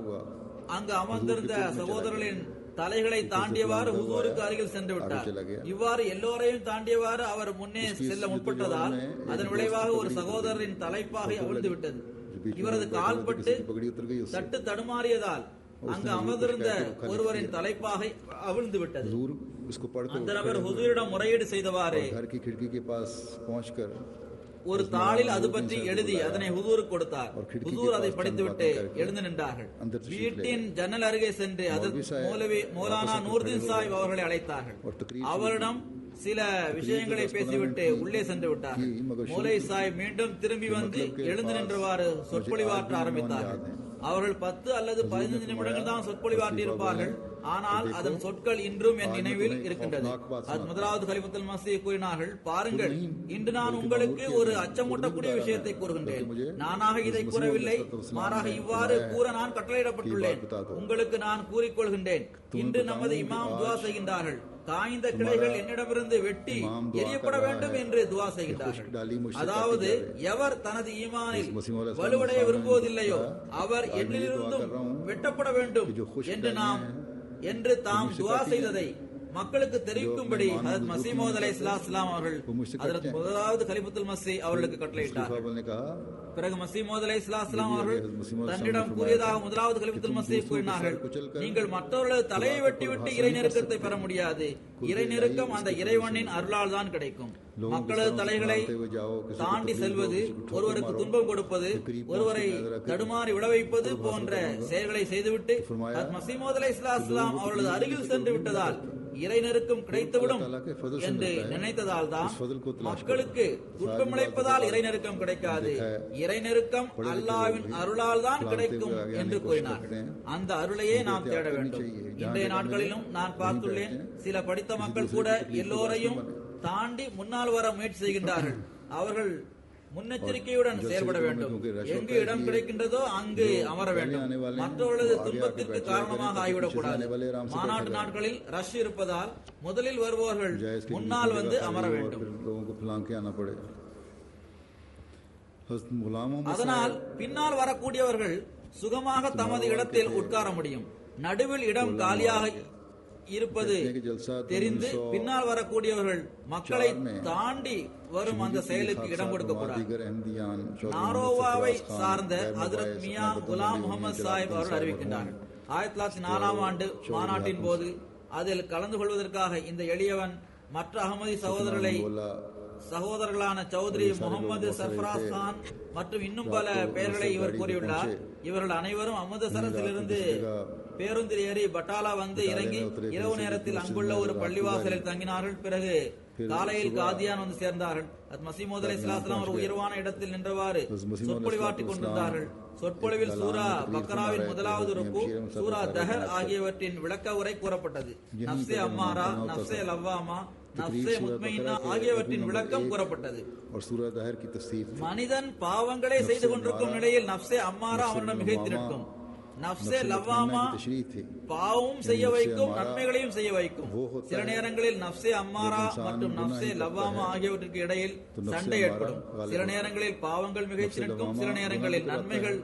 அங்கு அமர்ந்திருந்த சகோதரர்களின் தலைகளை தாண்டியவாறு ஹுசூருக்கு அருகில் சென்று விட்டார். இவ்வாறு எல்லோரையும் தாண்டியவாறு அவர் முன்னே செல்ல முற்பட்டதால் அதன் விளைவாக ஒரு சகோதரரின் தலைப்பாகை அவிழ்ந்து விட்டது. இவரது கால்பட்டு தட்டு தடுமாறியதால் அங்கு அமர்ந்திருந்த ஒருவரின் தலைப்பாகை அவிழ்ந்து விட்டது. அந்த நபர் ஹுசூரிடம் முறையீடு செய்தவாறு ஒரு தாளில் அது பற்றி எழுதி அதனை ஹுசூருக்கு கொடுத்தார். ஹுசூர் அதை படித்துவிட்டு எழுந்து நின்றார்கள். வீட்டின் ஜன்னல் அருகே சென்று மௌலானா நூர்தீன் சாஹிப் அவர்களை அழைத்தார்கள். அவரிடம் சில விஷயங்களை பேசிவிட்டு உள்ளே சென்று விட்டார்கள். மௌலை சாஹிப் மீண்டும் திரும்பி வந்து எழுந்து நின்றவாறு சொற்பொழிவாற்ற ஆரம்பித்தார்கள். அவர்கள் 10 அல்லது 15 நிமிடங்கள் தான் சொற்பொழிவாற்றியிருப்பார்கள். ஆனால் அதன் சொற்கள் இன்றும் என் நினைவில் இருக்கின்றது. அது முதலாவது கலிஃபத்துல் மஸீஹ் கூறினார்கள், பாருங்கள், இன்று நான் உங்களுக்கு ஒரு அச்சமூட்டக்கூடிய விஷயத்தை கூறுகின்றேன். நானாக இதை கூறவில்லை, மாறாக இவ்வாறு கூற நான் கட்டளையிடப்பட்டுள்ளேன். உங்களுக்கு நான் கூறிக்கொள்கின்றேன், இன்று நமது இமாம் துஆ செய்கின்றார்கள், காய்ந்த கிளைகள் என்னிடமிருந்து வெட்டி எரியப்பட வேண்டும் என்று துஆ செய்கின்றார்கள். அதாவது எவர் தனது ஈமானில் வலுவடைய விரும்புவதில்லையோ அவர் என்னிலிருந்தும் வெட்டப்பட வேண்டும் என்று தாம் துஆ செய்ததை மக்களுக்கு தெரிவிக்கும்படி ஹஜ்ரத் மஸீஹ் மவ்ஊத் அலைஹிஸ்ஸலாம் அவர்கள் ஹஜ்ரத் முதலாவது கலிஃபத்துல் மஸீஹ் அவர்களுக்கு கட்டளையிட்டார். பிறகு மஸீஹ் மவ்ஊத் அலைஹிஸ்ஸலாம் அவர்கள் தன்னிடம் கூறியதாக முதலாவது கலிஃபத்துல் மஸீஹ் கூறினார்கள், நீங்கள் மற்றவர்களது தலையை வெட்டிவிட்டு இறை நெருக்கத்தை பெற முடியாது. இறை நெருக்கம் அந்த இறைவனின் அருளால் தான் கிடைக்கும். மக்களது தலைகளை தாண்டி செல்வது, ஒருவருக்கு துன்பம் கொடுப்பது, ஒருவரை தடுமாறி விட வைப்பது போன்ற செயல்களை செய்துவிட்டு மஸீஹ் மவ்ஊத் அலைஹிஸ்ஸலாம் அவர்களது அருகில் சென்று விட்டதால் இறை நெருக்கம் கிடைத்துவிடும் என்று நினைத்ததால் தான் மக்களுக்கு துன்பமிழைப்பதால் இறை நெருக்கம் கிடைக்காது, இறை நெருக்கம் அல்லாஹ்வின் அருளால் தான் கிடைக்கும் என்று கூறினார். அந்த அருளையே நாம் தேட வேண்டும். இன்றைய நாட்களிலும் நான் பார்த்துள்ளேன், சில படித்த மக்கள் கூட எல்லோரையும் தாண்டி முன்னால் வர முயற்சி செய்கின்றார்கள். அவர்கள் முன்னெச்சரிக்கையுடன் செயல்பட வேண்டும். எங்கு இடம் கிடைக்கின்றதோ அங்கு அமர வேண்டும். மற்றவர்களது துன்பத்திற்கு காரணமாக ஆகிவிடக் கூடாது. மாநாட்டு நாட்களில் ரஷ் இருப்பதால் முதலில் வருபவர்கள் முன்னால் வந்து அமர வேண்டும். அதனால் பின்னால் வரக்கூடியவர்கள் சுகமாக தமது இடத்தில் உட்கார முடியும். நடுவில் இடம் காலியாக இருப்பது தெரிந்து பின்னால் வரக்கூடியவர்கள் மக்களை தாண்டி வரும் அந்த செயலுக்கு இடம் கொடுக்கக்கூடாது. நாரோவாவை சார்ந்த ஹஜ்ரத் மியா குலாம் முகமது சாஹிப் அவர்கள் அறிவிக்கின்றார்கள், 1904 ஆண்டு மாநாட்டின் போது அதில் கலந்து கொள்வதற்காக இந்த எளியவன் மற்ற அகமதி சகோதரர்களான சௌத்ரி முகமது சர்ஃபராஸ் கான் மற்றும் இன்னும் பல பெயர்களை இவர் கூறியுள்ளார். இவர்கள் அனைவரும் அமிர்தசரஸிலிருந்து பேருந்தில் ஏறி பட்டாலா வந்து இறங்கி இரவு நேரத்தில் அங்குள்ள ஒரு பள்ளிவாசலில் தங்கினார்கள். பிறகு காலையில் காதியான் வந்து சேர்ந்தார்கள். மஸீஹ் மவ்ஊத் அலைஹிஸ்ஸலாம் ஒரு உயர்வான இடத்தில் நின்றவாறு சொற்பொழிவாற்றிக் கொண்டிருந்தார்கள். சொற்பொழிவில் சூரா பக்ராவின் முதலாவது ருக்கு, சூரா தஹர் ஆகியவற்றின் விளக்க உரை கூறப்பட்டது. நஃப்ஸே அம்மாரா, நஃப்ஸே லவ்வாமா, நஃப்ஸே முத்மயின்னா ஆகியவற்றின் விளக்கம் கூறப்பட்டது. மனிதன் பாவங்களை செய்து கொண்டிருக்கும் நிலையில் நஃப்ஸே அம்மாரா அவனிடம் மிகைத்து நிற்கும். நஃப்ஸே லவ்வாமா பாவமும் செய்ய வைக்கும், நன்மைகளையும் செய்ய வைக்கும். சில நேரங்களில் நஃப்ஸே அம்மாரா மற்றும் நஃப்ஸே லவ்வாமா ஆகியவற்றிற்கு இடையில் சண்டை ஏற்படும். சில நேரங்களில் பாவங்கள் மிகைத்து நிற்கும், சில நேரங்களில் நன்மைகள்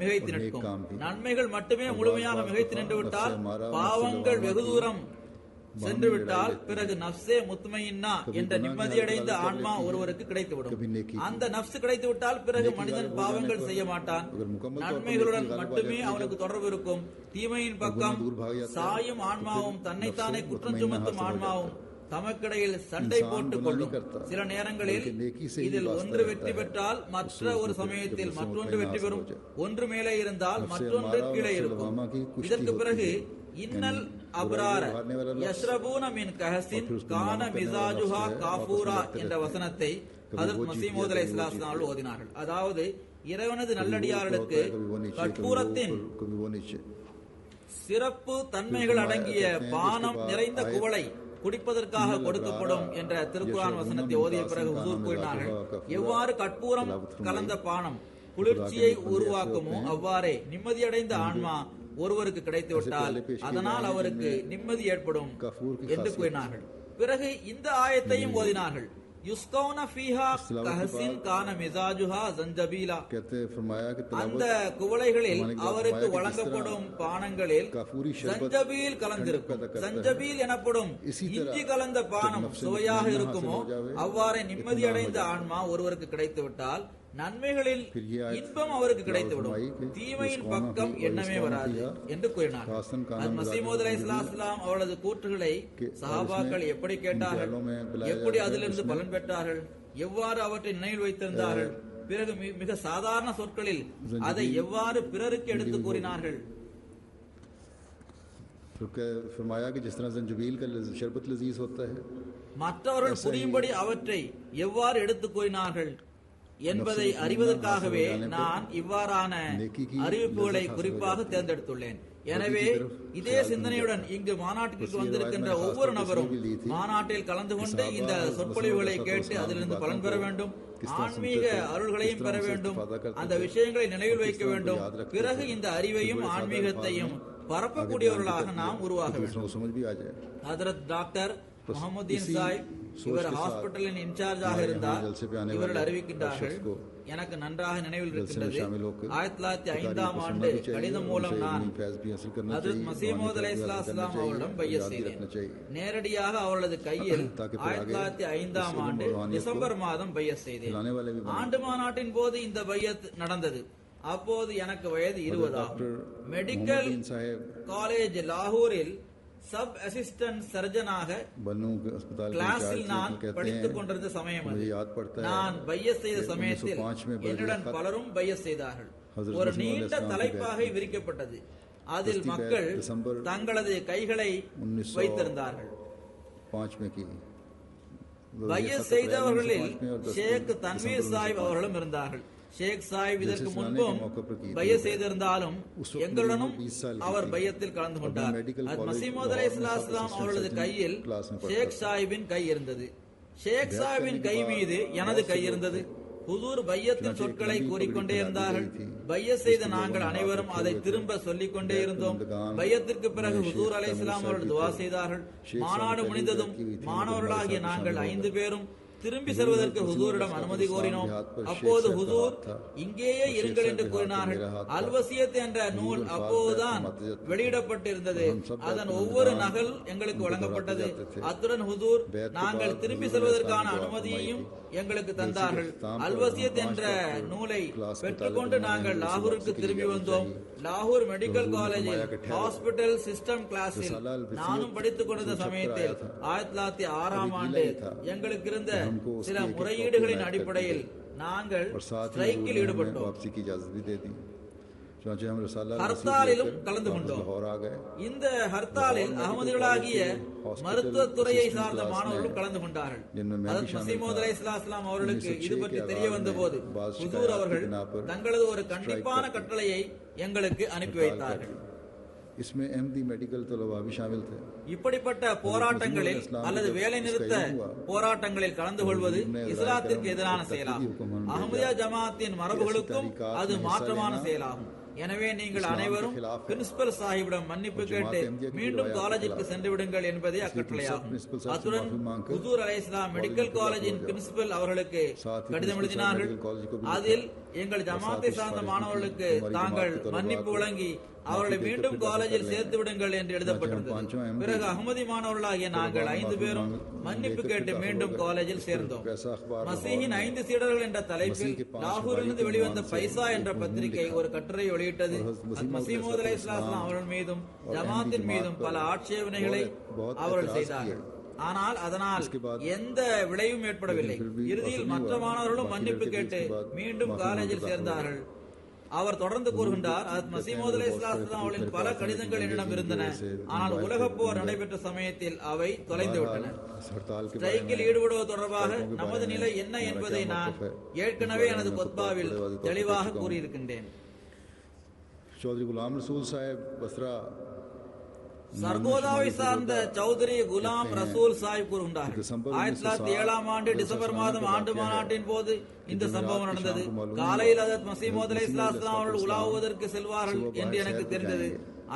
மிகைத்து நிற்கும். நன்மைகள் மட்டுமே முழுமையாக மிகைத்து நின்று விட்டால், பாவங்கள் வெகு தூரம் சென்று விட்டால் பிறகு நஃப்ஸே முத்மயின்னா என்ற நிம்மதியடைந்த ஆன்மா ஒருவருக்கு கிடைத்துவிடும். அந்த நஃப்ஸ் கிடைத்து விட்டால் பிறகு மனிதன் பாவங்கள் செய்ய மாட்டான். நன்மைகளுடன் மட்டுமே அவனுக்கு தொடர்பு இருக்கும். தீமையின் பக்கம் சாயும் ஆன்மாவும் தன்னைத்தானே குற்றம் சுமத்தும் ஆன்மாவும் தமக்கிடையில் சண்டை போட்டுக் கொள்ளும். சில நேரங்களில் இதில் ஒன்று வெற்றி பெற்றால் மற்ற ஒரு சமயத்தில் மற்றொன்று வெற்றி பெறும். ஒன்று மேலே இருந்தால் மற்றொன்று கீழே இருக்கும். இதற்கு பிறகு இன்னல் அப்ரார யஷ்ரபூன மின் கஹஸின் கான மிஸாஜுஹா காஃபூரா என்ற வசனத்தை ஹஜ்ரத் மஸீஹ் மவ்ஊத் அலைஹிஸ்ஸலாம் அவர்கள் ஓதினார்கள். அதாவது இறைவனது நல்லடியார்களுக்கு கற்பூரத்தின் சிறப்பு தன்மைகள் அடங்கிய பானம் நிறைந்த குவளை குடிப்பதற்காக கொடுக்கப்படும் என்ற திருக்குர்ஆன் வசனத்தை ஓதிய பிறகு ஹுசூர் கூறினார்கள், எவ்வாறு கற்பூரம் கலந்த பானம் குளிர்ச்சியை உருவாக்குமோ அவ்வாறே நிம்மதியடைந்த ஆன்மா ஒருவருக்கு கிடைத்துவிட்டால் அதனால் அவருக்கு நிம்மதி ஏற்படும் என்று கூறினார்கள். பிறகு இந்த ஆயத்தையும் ஓதினார்கள், யுஸ்கௌன ஃபீஹா கஹஸின் கான மிஸாஜுஹா ஜன்ஜபீலா. அந்த குவளைகளில் அவருக்கு வழங்கப்படும் பானங்களில் ஜன்ஜபீல் கலந்திருக்கும். ஜன்ஜபீல் எனப்படும் இஞ்சி கலந்த பானம் சுவையாக இருக்குமோ அவ்வாறே நிம்மதியடைந்த ஆன்மா ஒருவருக்கு கிடைத்துவிட்டால் நன்மைகளில் இன்பம் அவருக்கு கிடைத்துவிடும், தீமையின் பக்கம் எண்ணமே வராது என்று கூறினார். மஸீஹ் மவ்ஊத் அலைஹிஸ்ஸலாம் அவரது கூற்றுகளை சஹாபாக்கள் எப்படி கேட்டார்கள், எப்படி அதிலிருந்து பலன் பெற்றார்கள், எவ்வாறு அவற்றை நினைவில் வைத்திருந்தார்கள், பிறகு மிக சாதாரண சொற்களில் அதை எவ்வாறு பிறருக்கு எடுத்து கூறினார்கள். மற்றவர்கள் புரியும்படி அவற்றை எவ்வாறு எடுத்து கூறினார்கள் என்பதை அறிவதற்காகவே நான் இவ்வாறான அறிவிப்புகளை குறிப்பாக தேர்ந்தெடுத்துள்ளேன். எனவே இதே சிந்தனையுடன் இங்கு மாநாட்டுக்கு வந்திருக்கின்ற ஒவ்வொரு நபரும் மாநாட்டில் கலந்து கொண்டு இந்த சொற்பொழிவுகளை கேட்டு அதிலிருந்து பலன் பெற வேண்டும், ஆன்மீக அருள்களையும் பெற வேண்டும், அந்த விஷயங்களை நினைவில் வைக்க வேண்டும். பிறகு இந்த அறிவையும் ஆன்மீகத்தையும் பரப்பக்கூடியவர்களாக நாம் உருவாக வேண்டும். ஹதரத் டாக்டர் முஹம்மதீன் சாஹிப் இவர் ஹாஸ்பிட்டலின் இன்சார்ஜாக இருந்தார். இவர்கள் அறிவிக்கின்றார்கள், எனக்கு நன்றாக நினைவில் இருக்கின்றது, 1905ஆம் ஆண்டு கடிதம் மூலம் நான் ஹஜ்ரத் மஸீஹ் மவ்ஊத் அலைஹிஸ்ஸலாம் அவர்களிடம் பையத் செய்தேன். நேரடியாக அவர்களது கையில் 1905ஆம் ஆண்டு டிசம்பர் மாதம் பையத் செய்தேன். ஆண்டு மாநாட்டின் போது இந்த பையத் நடந்தது. அப்போது எனக்கு வயது 20 ஆகும். மெடிக்கல் காலேஜ் லாகூரில் சப் அசிஸ்டன்ட் சர்ஜனாக கிளாஸில் நான் படித்துக் கொண்டிருந்த சமயம் அது. நான் பையத் செய்த சமயத்தில் என்னுடன் பலரும் பையத் செய்தார்கள். ஒரு நீண்ட தலைப்பாகை விரிக்கப்பட்டது. அதில் மக்கள் தங்களது கைகளை வைத்திருந்தார்கள். பையத் செய்தவர்களில் ஷேக் தன்வீர் சாஹிப் அவர்களும் இருந்தார்கள். ஷேக் சாஹிப் இதற்கு முன்பும் பையத் செய்திருந்தாலும் எங்களுடனும் அவர் பையத்தில் கலந்து கொண்டார். மஸீஹ் மவ்ஊத் அலைஹிஸ்ஸலாம் அவர்களது கையில் ஷேக் சாஹிப்பின் கை இருந்தது. ஷேக் சாஹிப்பின் கை மீது எனது கை இருந்தது. ஹுசூர் பையத்தின் சொற்களை கூறிக்கொண்டே இருந்தார்கள். பையத் செய்த நாங்கள் அனைவரும் அதை திரும்ப சொல்லிக் கொண்டே இருந்தோம். பையத்திற்கு பிறகு ஹுசூர் அலைஹிஸ்ஸலாம் அவர்கள் துவா செய்தார்கள். மாநாடு முடிந்ததும் மாணவர்களாகிய நாங்கள் 5 பேரும் திரும்பி செல்வதற்கு ஹுசூரிடம் அனுமதி கோரினோம். அப்போது ஹுசூர் இங்கேயே இருங்கள் என்று கூறினார்கள். அல் வசியத் என்ற நூல் அப்போதுதான் வெளியிடப்பட்டிருந்தது. அதன் ஒவ்வொரு நகல் எங்களுக்கு வழங்கப்பட்டது. அத்துடன் ஹுசூர் நாங்கள் திரும்பி செல்வதற்கான அனுமதியையும் எங்களுக்கு தந்தார்கள். அல் வசியத் என்ற நூலை பெற்றுக்கொண்டு நாங்கள் லாகூருக்கு திரும்பி வந்தோம். லாகூர் மெடிக்கல் காலேஜில் ஹாஸ்பிட்டல் சிஸ்டம் கிளாஸில் நானும் படித்துக் கொண்டிருந்த சமயத்தில் 1906ஆம் ஆண்டு எங்களுக்கு இருந்த சில முறையீடுகளின் அடிப்படையில் நாங்கள் ஸ்ட்ரைக்கில் ஈடுபட்டோம். ஹர்த்தாலிலும் கலந்து கொண்டோம். இந்த ஹர்த்தாலில் அகமதிகளாகிய மருத்துவத்துறையை சார்ந்த மாணவர்கள் கலந்து கொண்டார்கள். மஸீஹ் மவ்ஊத் அலைஹிஸ்ஸலாம் அவர்களுக்கு இது பற்றி தெரிய வந்த போது ஹுசூர் அவர்கள் தங்களது ஒரு கண்டிப்பான கட்டளையை எங்களுக்கு அனுப்பி வைத்தார்கள். இப்படிப்பட்ட போராட்டங்களில் அல்லது வேலை நிறுத்த போராட்டங்களில் கலந்து கொள்வது இஸ்லாத்திற்கு எதிரான செயலாகும். அஹ்மதியா ஜமாத்தின் மரபுகளுக்கும் அது மாற்றமான செயலாகும். எனவே நீங்கள் அனைவரும் பிரின்சிபல் சாஹிப்பிடம் மன்னிப்பு கேட்டு மீண்டும் காலேஜிற்கு சென்று விடுங்கள் என்பதே அக்கட்டளையாகும். அத்துடன் ஹுசூர் அலைஹிஸ்ஸலாம் மெடிக்கல் காலேஜின் பிரின்சிபல் அவர்களுக்கு கடிதம் எழுதினார்கள். அதில் எங்கள் ஜமாத்தை சார்ந்த மாணவர்களுக்கு தாங்கள் மன்னிப்பு வழங்கி அவர்களை மீண்டும் காலேஜில் சேர்த்து விடுங்கள் என்று எழுதப்பட்டிருந்தது. பிறகு அகமதி மாணவர்களாகிய நாங்கள் 5 பேரும் மன்னிப்பு கேட்டு மீண்டும் காலேஜில் சேர்ந்தோம். மசீஹின் 5 சீடர்கள் என்ற தலைப்பில் லாகூரிலிருந்து வெளிவந்த பைசா என்ற பத்திரிகை ஒரு கட்டுரை வெளியிட்டது. மஸீஹ் மவ்ஊத் அலைஹிஸ்ஸலாம் அவர்கள் மீதும் ஜமாத்தின் மீதும் பல ஆட்சேபனைகளை அவர்கள் செய்தார்கள். ஆனால் அதனால் எந்த விளைவும் ஏற்படவில்லை. இறுதியில் மற்ற மாணவர்களும் மன்னிப்பு கேட்டு மீண்டும் காலேஜில் சேர்ந்தார்கள். அவர் தொடர்ந்து கூறுகின்றார், மஸீஹ் மவ்ஊத் அலைஹிஸ்ஸலாம் அவர்களின் பல கடிதங்கள் என்னிடம் இருந்தன. ஆனால் உலகப் போர் நடைபெற்ற சமயத்தில் அவை தொலைந்துவிட்டன. ஸ்ட்ரைக்கில் ஈடுபடுவது தொடர்பாக நமது நிலை என்ன என்பதை நான் ஏற்கனவே எனது கொத்பாவில் தெளிவாக கூறியிருக்கின்றேன். சர்கோதாவை சார்ந்த சௌத்ரி குலாம் ரசூல் சாஹிப் கூறுகின்றார், 1907ஆம் ஆண்டு டிசம்பர் மாதம் ஆண்டு மாநாட்டின் போது இந்த சம்பவம் நடந்தது. காலையில் ஹஜ்ரத் மஸீஹ் மவ்ஊத் அலைஹிஸ்ஸலாம் அவர்கள் உலாவுவதற்கு செல்வார்கள் என்று எனக்கு தெரிந்தது.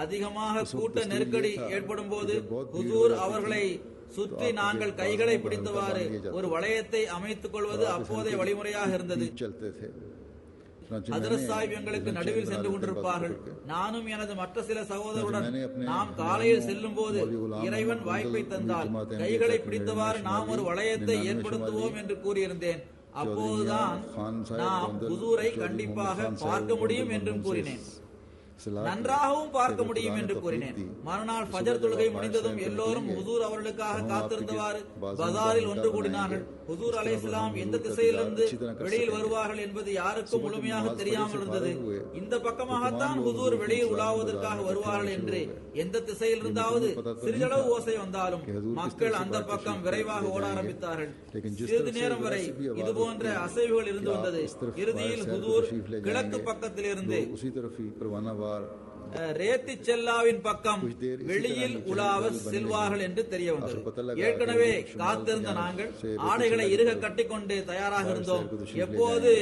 அதிகமாக கூட்ட நெருக்கடி ஏற்படும் போது ஹுசூர் அவர்களை சுற்றி நாங்கள் கைகளை பிடித்தவாறு ஒரு வளையத்தை அமைத்துக் கொள்வது அப்போதைய வழிமுறையாக இருந்தது. ஹஜ்ரத் சாஹிப் எங்களுக்கு நடுவில் சென்று கொண்டிருப்பார்கள். நானும் எனது மற்ற சில சகோதரருடன் நாம் காலையில் செல்லும் போது இறைவன் வாய்ப்பை தந்தால் கைகளை பிடித்தவாறு நாம் ஒரு வளையத்தை ஏற்படுத்துவோம் என்று கூறியிருந்தேன். அப்போதுதான் நாம் ஹுசூரை கண்டிப்பாக பார்க்க முடியும் என்றும் கூறினேன். நன்றாகவும் பார்க்க முடியும் என்று கூறினேன். மறுநாள் ஃபஜர் தொழுகை முடிந்ததும் எல்லோரும் ஹுசூர் அவர்களுக்காக காத்திருந்தவாறு பஜாரில் ஒன்று கூடினார்கள். ஹுசூர் அலைஹிஸ்ஸலாம் எந்த திசையிலிருந்து வெளியில் வருவார்கள் என்பது யாருக்கும் முழுமையாக தெரியாமல் இருந்தது. இந்த பக்கமாகத்தான் ஹுசூர் வெளியில் உலாவுவதற்காக வருவார்கள் என்று எந்த திசையில் இருந்தாவது சிறிதளவு ஓசை வந்தாலும் மக்கள் அந்த பக்கம் விரைவாக ஓட ஆரம்பித்தார்கள். சிறிது நேரம் வரை இது போன்ற அசைவுகள் இருந்து வந்தது. இறுதியில் ஹுசூர் கிழக்கு பக்கத்திலிருந்து ரேத்தி செல்லாவின் பக்கம் வெளியில் உலாவ செல்வார்கள் என்று தெரிய வந்தது. ஏற்கனவே காத்திருந்த நாங்கள் ஆடைகளை இறுக கட்டிக்கொண்டு தயாராக இருந்தோம். எப்போது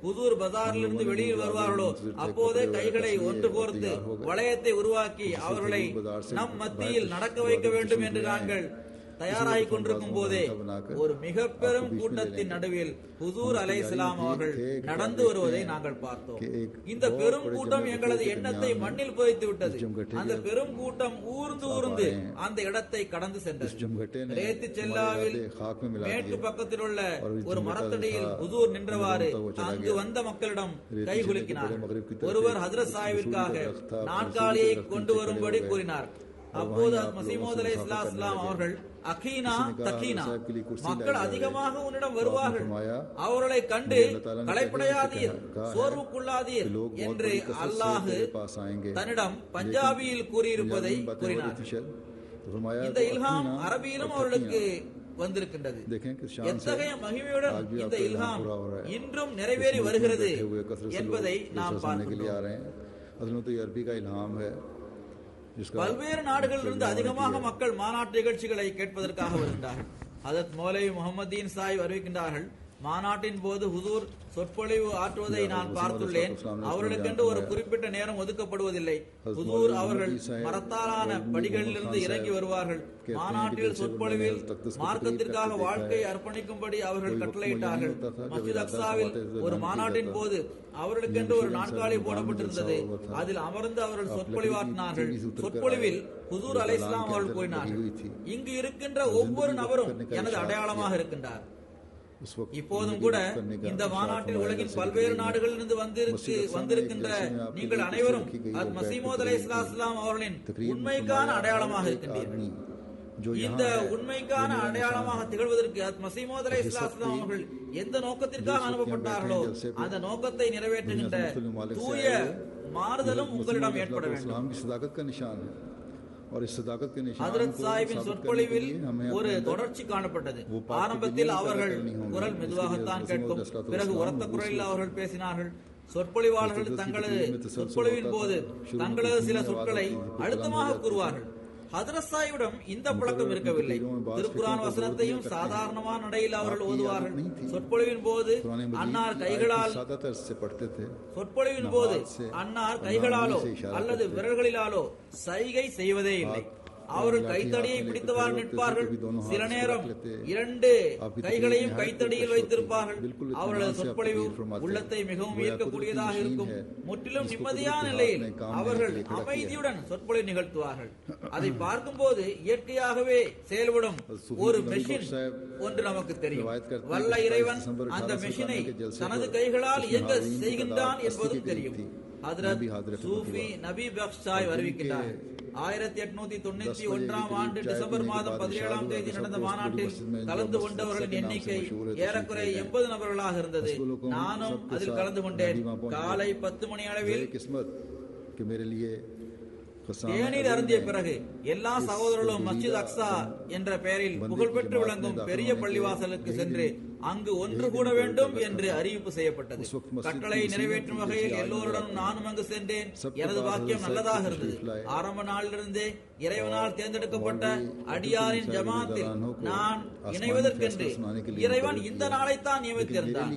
ஹுசூர் பஜாரிலிருந்து வெளியில் வருவார்களோ அப்போதே கைகளை ஒன்று கோர்த்து வளையத்தை உருவாக்கி அவர்களை நம் மத்தியில் நடக்க வைக்க வேண்டும் என்று நாங்கள் தயாராகிக் கொண்டிருக்கும் போதே ஒரு மிக பெரும் கூட்டத்தின் நடுவில் ஹுசூர் அலைஹிஸ்ஸலாம் அவர்கள் நடந்து வருவதை நாங்கள் பார்த்தோம். இந்த பெரும் கூட்டம் எங்களது எண்ணத்தை மண்ணில் புதைத்து விட்டது. அந்த பெரும் கூட்டம் ஊர்ந்து அந்த இடத்தை கடந்து சென்றது. ரேத்தி செல்லாவில் மேற்கு பக்கத்தில் உள்ள ஒரு மரத்தடியில் ஹுசூர் நின்றவாறு அங்கு வந்த மக்களிடம் கை குலுக்கினார். ஒருவர் ஹஜ்ரத் சாஹிபிற்காக நாற்காலியை கொண்டு வரும்படி கூறினார். அப்போது மஸீமூத் அலைஹிஸ்ஸலாம் அவர்கள் அகீனா தகீனா, மக்கள் அதிகமாக உன்னிடம் வருவார்கள், அவர்களை கண்டு களைப்படையாதீர், சோர்வுக்குள்ளாதீர் என்று அல்லாஹ் தன்னிடம் பஞ்சாபியில் கூறியிருப்பதை கூறினார். இந்த இல்ஹாம் அரபியிலும் அவர்களுக்கு வந்திருக்கின்றது. எத்தகைய மகிமையுடன் இந்த இல்ஹாம் இன்றும் நிறைவேறி வருகிறது என்பதை நாம் பார்க்கிறோம். பல்வேறு நாடுகளிலிருந்து அதிகமாக மக்கள் மாநாட்டு நிகழ்ச்சிகளை கேட்பதற்காக வருகின்றார்கள். ஹஜ்ரத் மௌலவி முஹம்மதீன் சாஹிப் அறிவிக்கின்றார்கள், மாநாட்டின் போது ஹுசூர் சொற்பொழிவு ஆற்றுவதை நான் பார்த்துள்ளேன். அவர்களுக்கென்று ஒரு குறிப்பிட்ட நேரம் ஒதுக்கப்படுவதில்லை. ஹுசூர் அவர்கள் மரத்தாலான படிகளிலிருந்து இறங்கி வருவார்கள். மாநாட்டில் சொற்பொழிவில் மார்க்கத்திற்காக வாழ்க்கையை அர்ப்பணிக்கும்படி அவர்கள் கட்டளையிட்டார்கள். மஸ்ஜித் அக்ஸாவில் ஒரு மாநாட்டின் போது அவர்களுக்கென்று ஒரு நாற்காலி போடப்பட்டிருந்தது. அதில் அமர்ந்து அவர்கள் சொற்பொழிவாற்றினார்கள். சொற்பொழிவில் ஹுசூர் அலைஹிஸ்ஸலாம் அவர்கள் கூறினார்கள், இங்கு இருக்கின்ற ஒவ்வொரு நபரும் எனது அடையாளமாக இருக்கின்றார். இப்போதும் கூட இந்த மாநாட்டில் உலகின் பல்வேறு நாடுகளிலிருந்து வந்திருக்கின்ற நீங்கள் அனைவரும் மஸீமூத் அலைஹிஸ்ஸலாம் அவர்களின் உண்மைக்கான அடையாளமாக இருக்கின்றீர்கள். இந்த உண்மைக்கான அடையாளமாக திகழ்வதற்கு மஸீமூத் அலைஹிஸ்ஸலாம் அவர்கள் எந்த நோக்கத்திற்காக அனுப்பப்பட்டார்களோ அந்த நோக்கத்தை நிறைவேற்றுகின்ற தூய மாறுதலும் உங்களிடம் ஏற்பட வேண்டும். ஹஜ்ரத் சாஹிபின் சொற்பொழிவில் ஒரு தொடர்ச்சி காணப்பட்டது. ஆரம்பத்தில் அவர்கள் குரல் மெதுவாகத்தான் கேட்கும், பிறகு உரத்த குரலில் அவர்கள் பேசினார்கள். சொற்பொழிவாளர்கள் தங்களது சொற்பொழிவின் போது தங்களது சில சொற்களை அழுத்தமாக கூறுவார்கள். ஹஜ்ரத் சாஹிபிடம் இந்த பழக்கம் இருக்கவில்லை. திருக்குர்ஆன் வசனத்தையும் சாதாரணமான நடையில் அவர்கள் ஓதுவார்கள். சொற்பொழிவின் போது அன்னார் கைகளாலோ அல்லது விரல்களிலாலோ சைகை செய்வதே இல்லை. அவர்கள் கைத்தடியை பிடித்தவாறு நிற்பார்கள். சில நேரம் இரண்டு கைகளையும் கைத்தடியில் வைத்திருப்பார்கள். அவர்களது சொற்பொழிவு உள்ளத்தை மிகவும் ஈர்க்கக்கூடியதாக இருக்கும். முற்றிலும் நிம்மதியான நிலையில் அவர்கள் அமைதியுடன் சொற்பொழிவு நிகழ்த்துவார்கள். அதை பார்க்கும் போது இயற்கையாகவே செயல்படும் ஒரு மெஷின் ஒன்று நமக்கு தெரியும். வல்ல இறைவன் அந்த மெஷினை தனது கைகளால் இயங்க செய்கின்றான் என்பதும் தெரியும். ஹஜ்ரத் சூஃபி நபி பக்ஷ் சாஹிப் அறிவிக்கின்றார், 1891 ஆண்டு டிசம்பர் மாதம் 17ஆம் தேதி நடந்த மாநாட்டில் கலந்து கொண்டவர்களின் எண்ணிக்கை ஏறக்குறை 80 நபர்களாக இருந்தது. நானும் அதில் கலந்து கொண்டேன். காலை 10 மணி அளவில் தேநீர் அருந்திய பிறகு எல்லா சகோதரர்களும் மஸ்ஜித் அக்ஸா என்ற பெயரில் புகழ்பெற்று விளங்கும் பெரிய பள்ளிவாசலுக்கு சென்று அங்கு ஒன்று கூட வேண்டும் என்று அறிவிப்பு செய்யப்பட்டது. கட்டளை நிறைவேற்றும் வகையில் எல்லோருடனும் நானும் அங்கு சென்றேன். எனது வாக்கியம் நல்லதாக இருந்தது. ஆரம்ப நாளிலிருந்தே இறைவனால் தேர்ந்தெடுக்கப்பட்ட அடியாரின் ஜமாத்தில் நான் இணைவதற்கென்று இறைவன் இந்த நாளைத்தான் நியமித்திருந்தான்.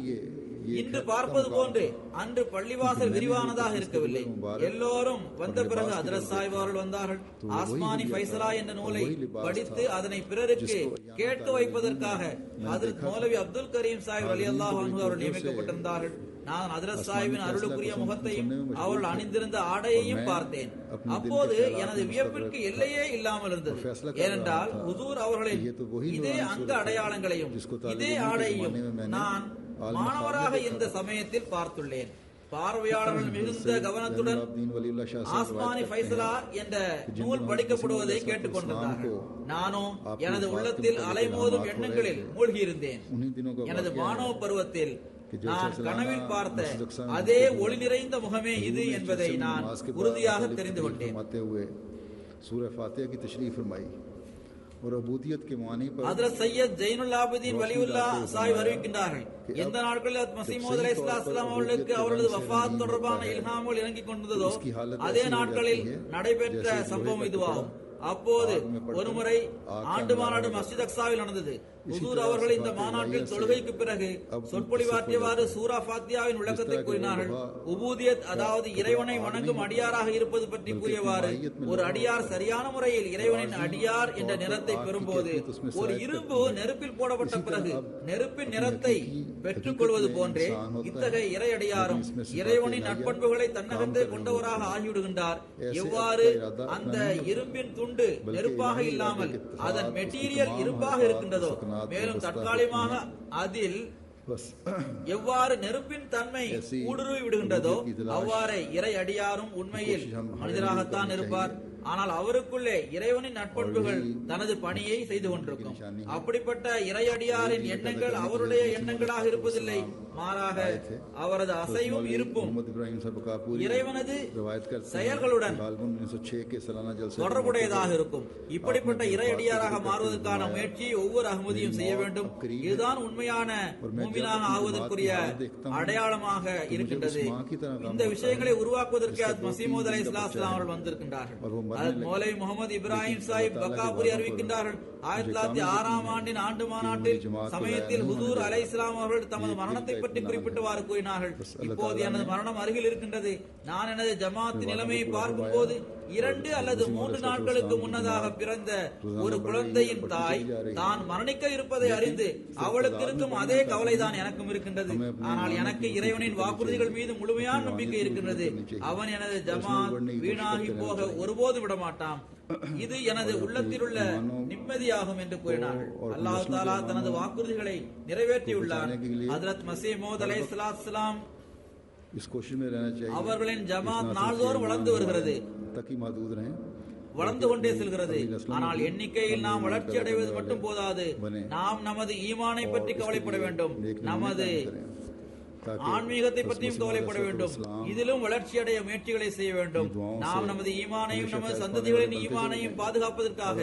இன்று பார்ப்பது போன்று அன்று பள்ளிவாசல் விரிவானதாக இருக்கவில்லை. எல்லோரும் வந்த பிறகு ஹஜ்ரத் சாஹிப் அவர்கள் வந்தார்கள். ஆஸ்மானி ஃபைசலா என்ற நூலை படித்து அதனை பிறருக்கு கேட்டு வைப்பதற்காக ஹஜ்ரத் மௌலவி அப்துல் கரீம் சாஹிப் ரலியல்லாஹு அன்ஹு அவர்கள் நியமிக்கப்பட்டிருந்தார்கள். நான் ஹஜ்ரத் சாஹிபின் அருளுக்குரிய முகத்தையும் அவர்கள் அணிந்திருந்த ஆடையையும் பார்த்தேன். அப்போது எனது வியப்பிற்கு எல்லையே இல்லாமல் இருந்தது. ஏனென்றால் ஹுசூர் அவர்களின் இதே அங்க அடையாளங்களையும் இதே ஆடையையும் நான் மாணவராக இந்த சமயத்தில் பார்த்துள்ளேன். பார்வையாளர்கள் மிகுந்த கவனத்துடன் ஆஸ்மானி ஃபைசலா என்ற நூல் படிக்கப்படுவதை கேட்டுக்கொண்டிருந்தார். நானும் எனது உள்ளத்தில் அலைமோதும் எண்ணங்களில் மூழ்கியிருந்தேன். எனது மாணவ பருவத்தில் நான் கனவில் பார்த்த அதே ஒளி நிறைந்த முகமே இது என்பதை நான் உறுதியாக தெரிந்து கொண்டேன். ஹஜ்ரத் சையத் ஜைனுல் ஆபிதீன் வலியுல்லா சாஹிப் அறிவிக்கின்றார்கள், எந்த நாட்களில் மஸீஹ் மவ்ஊத் அலைஹிஸ்ஸலாம் அவர்களுக்கு அவர்களது வஃபாத் தொடர்பான இல்ஹாம்கள் இறங்கிக் கொண்டதோ அதே நாட்களில் நடைபெற்ற சம்பவம் இதுவாகும். அப்போது ஒருமுறை ஆண்டு மாநாடு மஸ்ஜித் அக்ஸாவில் நடந்தது. ஹுசூர் அவர்கள் இந்த மாநாட்டில் தொழுகைக்கு பிறகு சொற்பொழிவாற்றியவாறு சூரா ஃபாத்தியாவின் விளக்கத்தை கூறினார்கள். உபூதியத், அதாவது இறைவனை வணங்கும் அடியாராக இருப்பது பற்றி கூறியவாறு, ஒரு அடியார் சரியான முறையில் இறைவனின் அடியார் என்ற நிறத்தை பெறும்போது ஒரு இரும்பு நெருப்பில் போடப்பட்ட பிறகு நெருப்பின் நிறத்தை பெற்றுக் கொள்வது போன்றே இத்தகைய இறையடியாரும் இறைவனின் நட்பண்புகளை தன்னகத்தே கொண்டவராக ஆகிவிடுகின்றார். எவ்வாறு அந்த இரும்பின் துண்டு நெருப்பாக இல்லாமல் அதன் மெட்டீரியல் இருப்பாக இருக்கின்றதோ, மேலும் தற்காலிகமாக அதில் எவ்வாறு நெருப்பின் தன்மை ஊடுருவி விடுகின்றதோ அவ்வாறே இறை அடியாரும் உண்மையில் மனிதராகத்தான் இருப்பார். ஆனால் அவருக்குள்ளே இறைவனின் நட்பண்புகள் தனது பணியை செய்து கொண்டிருக்கும். அப்படிப்பட்ட இறையடியாரின் எண்ணங்கள் அவருடைய எண்ணங்களாக இருப்பதில்லை, மாறாக அவரது அசைவும் இருப்பும் இறைவனது செயல்களுடன் தொடர்புடையதாக இருக்கும். இப்படிப்பட்ட இறையடியாராக மாறுவதற்கான முயற்சியை ஒவ்வொரு அஹ்மதியும் செய்ய வேண்டும். இதுதான் உண்மையான மூமினாக ஆவதற்குரிய அடையாளமாக இருக்கின்றது. இந்த விஷயங்களை உருவாக்குவதற்கு மஸீஹ் மவ்ஊத் அலைஹிஸ்ஸலாம் அவர்கள் வந்திருக்கின்றார்கள். மௌலவி முகமது இப்ராஹிம் சாஹிப் பக்காபுரி அறிவிக்கின்றார்கள், 1906ஆம் ஆண்டின் ஆண்டு மாநாட்டில் சமயத்தில் ஹுசூர் அலைஹிஸ்ஸலாம் அவர்கள் தமது மரணத்தை பற்றி குறிப்பிட்டவாறு கூறினார்கள், இப்போது எனது மரணம் அருகில் இருக்கின்றது. நான் எனது ஜமாத்தின் நிலைமையை பார்க்கும் போது 2 அல்லது 3 நாட்களுக்கு முன்னதாக பிறந்த ஒரு குழந்தையின் தாய் தான் மரணிக்க இருப்பதை அறிந்து அவளுக்கு இருக்கும் அதே கவலைதான் எனக்கும் இருக்கின்றது. ஆனால் எனக்கு இறைவனின் வாக்குறுதிகள் மீது முழுமையான நம்பிக்கை இருக்கின்றது. அவன் எனது ஜமாத் வீணாகி போக ஒருபோதும் விடமாட்டான். இது எனது உள்ளத்தில் உள்ள நிம்மதியாகும் என்று கூறினார்கள். அல்லாஹ் தஆலா தனது வாக்குறுதிகளை நிறைவேற்றியுள்ளார். ஹஜ்ரத் மஸீஹ் மவ்ஊத் அலைஹிஸ்ஸலாம் அவர்களின் ஜமாத் நாள்தோறும் வளர்ந்து வருகிறது, வளர்ந்து கொண்டே செல்கிறது. ஆனால் எண்ணிக்கையில் நாம் வளர்ச்சி அடைவது மட்டும் போதாது, நாம் நமது ஈமானை பற்றி கவலைப்பட வேண்டும், நமது ஆன்மீகத்தை பற்றியும் கவலைப்பட வேண்டும். இதிலும் வளர்ச்சி அடைய முயற்சிகளை செய்ய வேண்டும். நாம் நமது ஈமானையும் நமது சந்ததிகளின் ஈமானையும் பாதுகாப்பதற்காக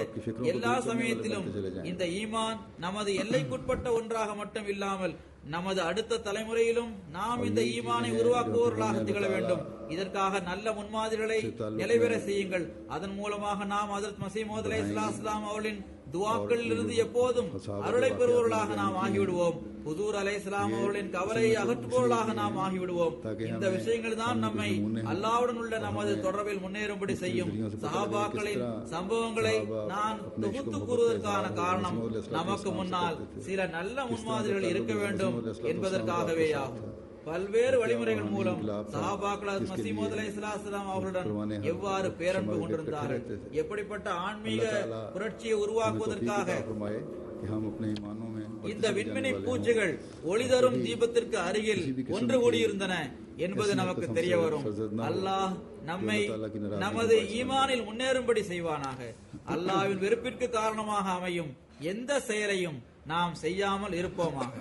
எல்லா சமயத்திலும் இந்த ஈமான் நமது எல்லைக்குட்பட்ட ஒன்றாக மட்டும் இல்லாமல் நமது அடுத்த தலைமுறையிலும் நாம் இந்த ஈமானை உருவாக்குவோர்களாக திகழ வேண்டும். இதற்காக நல்ல முன்மாதிரிகளை நிலைபெற செய்யுங்கள். அதன் மூலமாக நாம் ஹஜ்ரத் மஸீஹ் மவ்ஊத் அலைஹிஸ்ஸலாம் அவர்களின் துஆக்களில் இருந்து எப்போதும் அருளை பெறுவோர்களாக நாம் ஆகிவிடுவோம். ஹுசூர் அலைஹிஸ்ஸலாம் அவர்களின் கவலையை அகற்றுவோர்களாக நாம் ஆகிவிடுவோம். இந்த விஷயங்கள் தான் நம்மை அல்லாஹ்வுடன் உள்ள நமது தொடர்பில் முன்னேறும்படி செய்யும். சஹாபாக்களின் சம்பவங்களை நான் தொகுத்து கூறுவதற்கான காரணம் நமக்கு முன்னால் சில நல்ல முன்மாதிரிகள் இருக்க வேண்டும் என்பதற்காகவே ஆகும். பல்வேறு வழிமுறைகள் மூலம் சஹாபாக்கள் மஸீஹ் மவ்ஊத் அலைஹிஸ்ஸலாம் அவர்களுடன் எவ்வாறு பேரன்பு கொண்டிருந்தார்கள், எப்படிப்பட்ட ஆன்மீக புரட்சியை உருவாக்குவதற்காக இந்த விண்மினி பூச்சிகள் ஒளி தரும் தீபத்திற்கு அருகில் ஒன்று கூடியிருந்தன என்பது நமக்கு தெரிய வரும். அல்லாஹ் நம்மை நமது ஈமானில் முன்னேறும்படி செய்வானாக. அல்லாஹ்வின் வெறுப்பிற்கு காரணமாக அமையும் எந்த செயலையும் நாம் செய்யாமல் இருப்போமாக.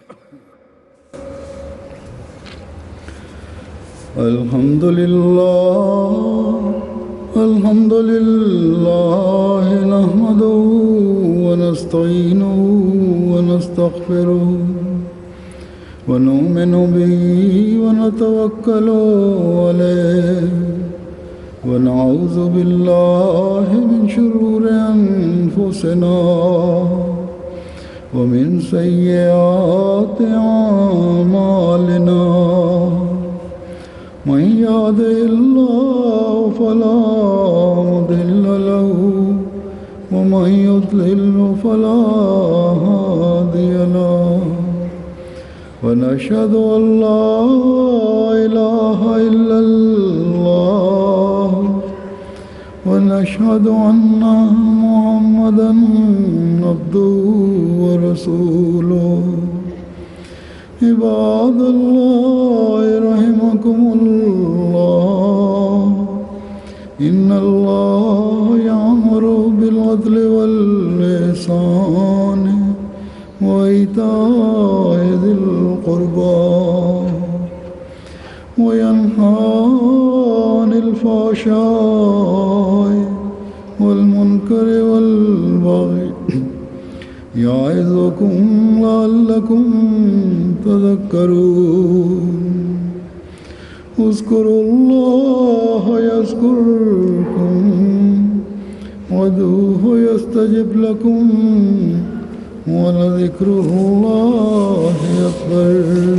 அல்ஹம்துலில்லாஹ் நஹ்மதுஹு வ நஸ்தஈனுஹு வ நஸ்தக்ஃபிருஹு வ நு'மினு பிஹி வ நதவக்கலு அலைஹி வ நஊது பில்லாஹி மின் ஷுரூரி அன்ஃபுஸினா ومن سيئات أعمالنا من يهده الله فلا مضل له ومن يضلل فلا هادي له ونشهد أن لا إله إلا الله ونشهد أن محمدا عبده ورسوله عباد الله رحمكم الله إن الله يأمر بالعدل والإحسان وإيتاء ذي القربى وينهى عن الفحشاء والمنكر والبغي يعظكم لعلكم تذكرون اذكروا الله يذكركم وادعوه يستجب لكم ولذكر الله أكبر.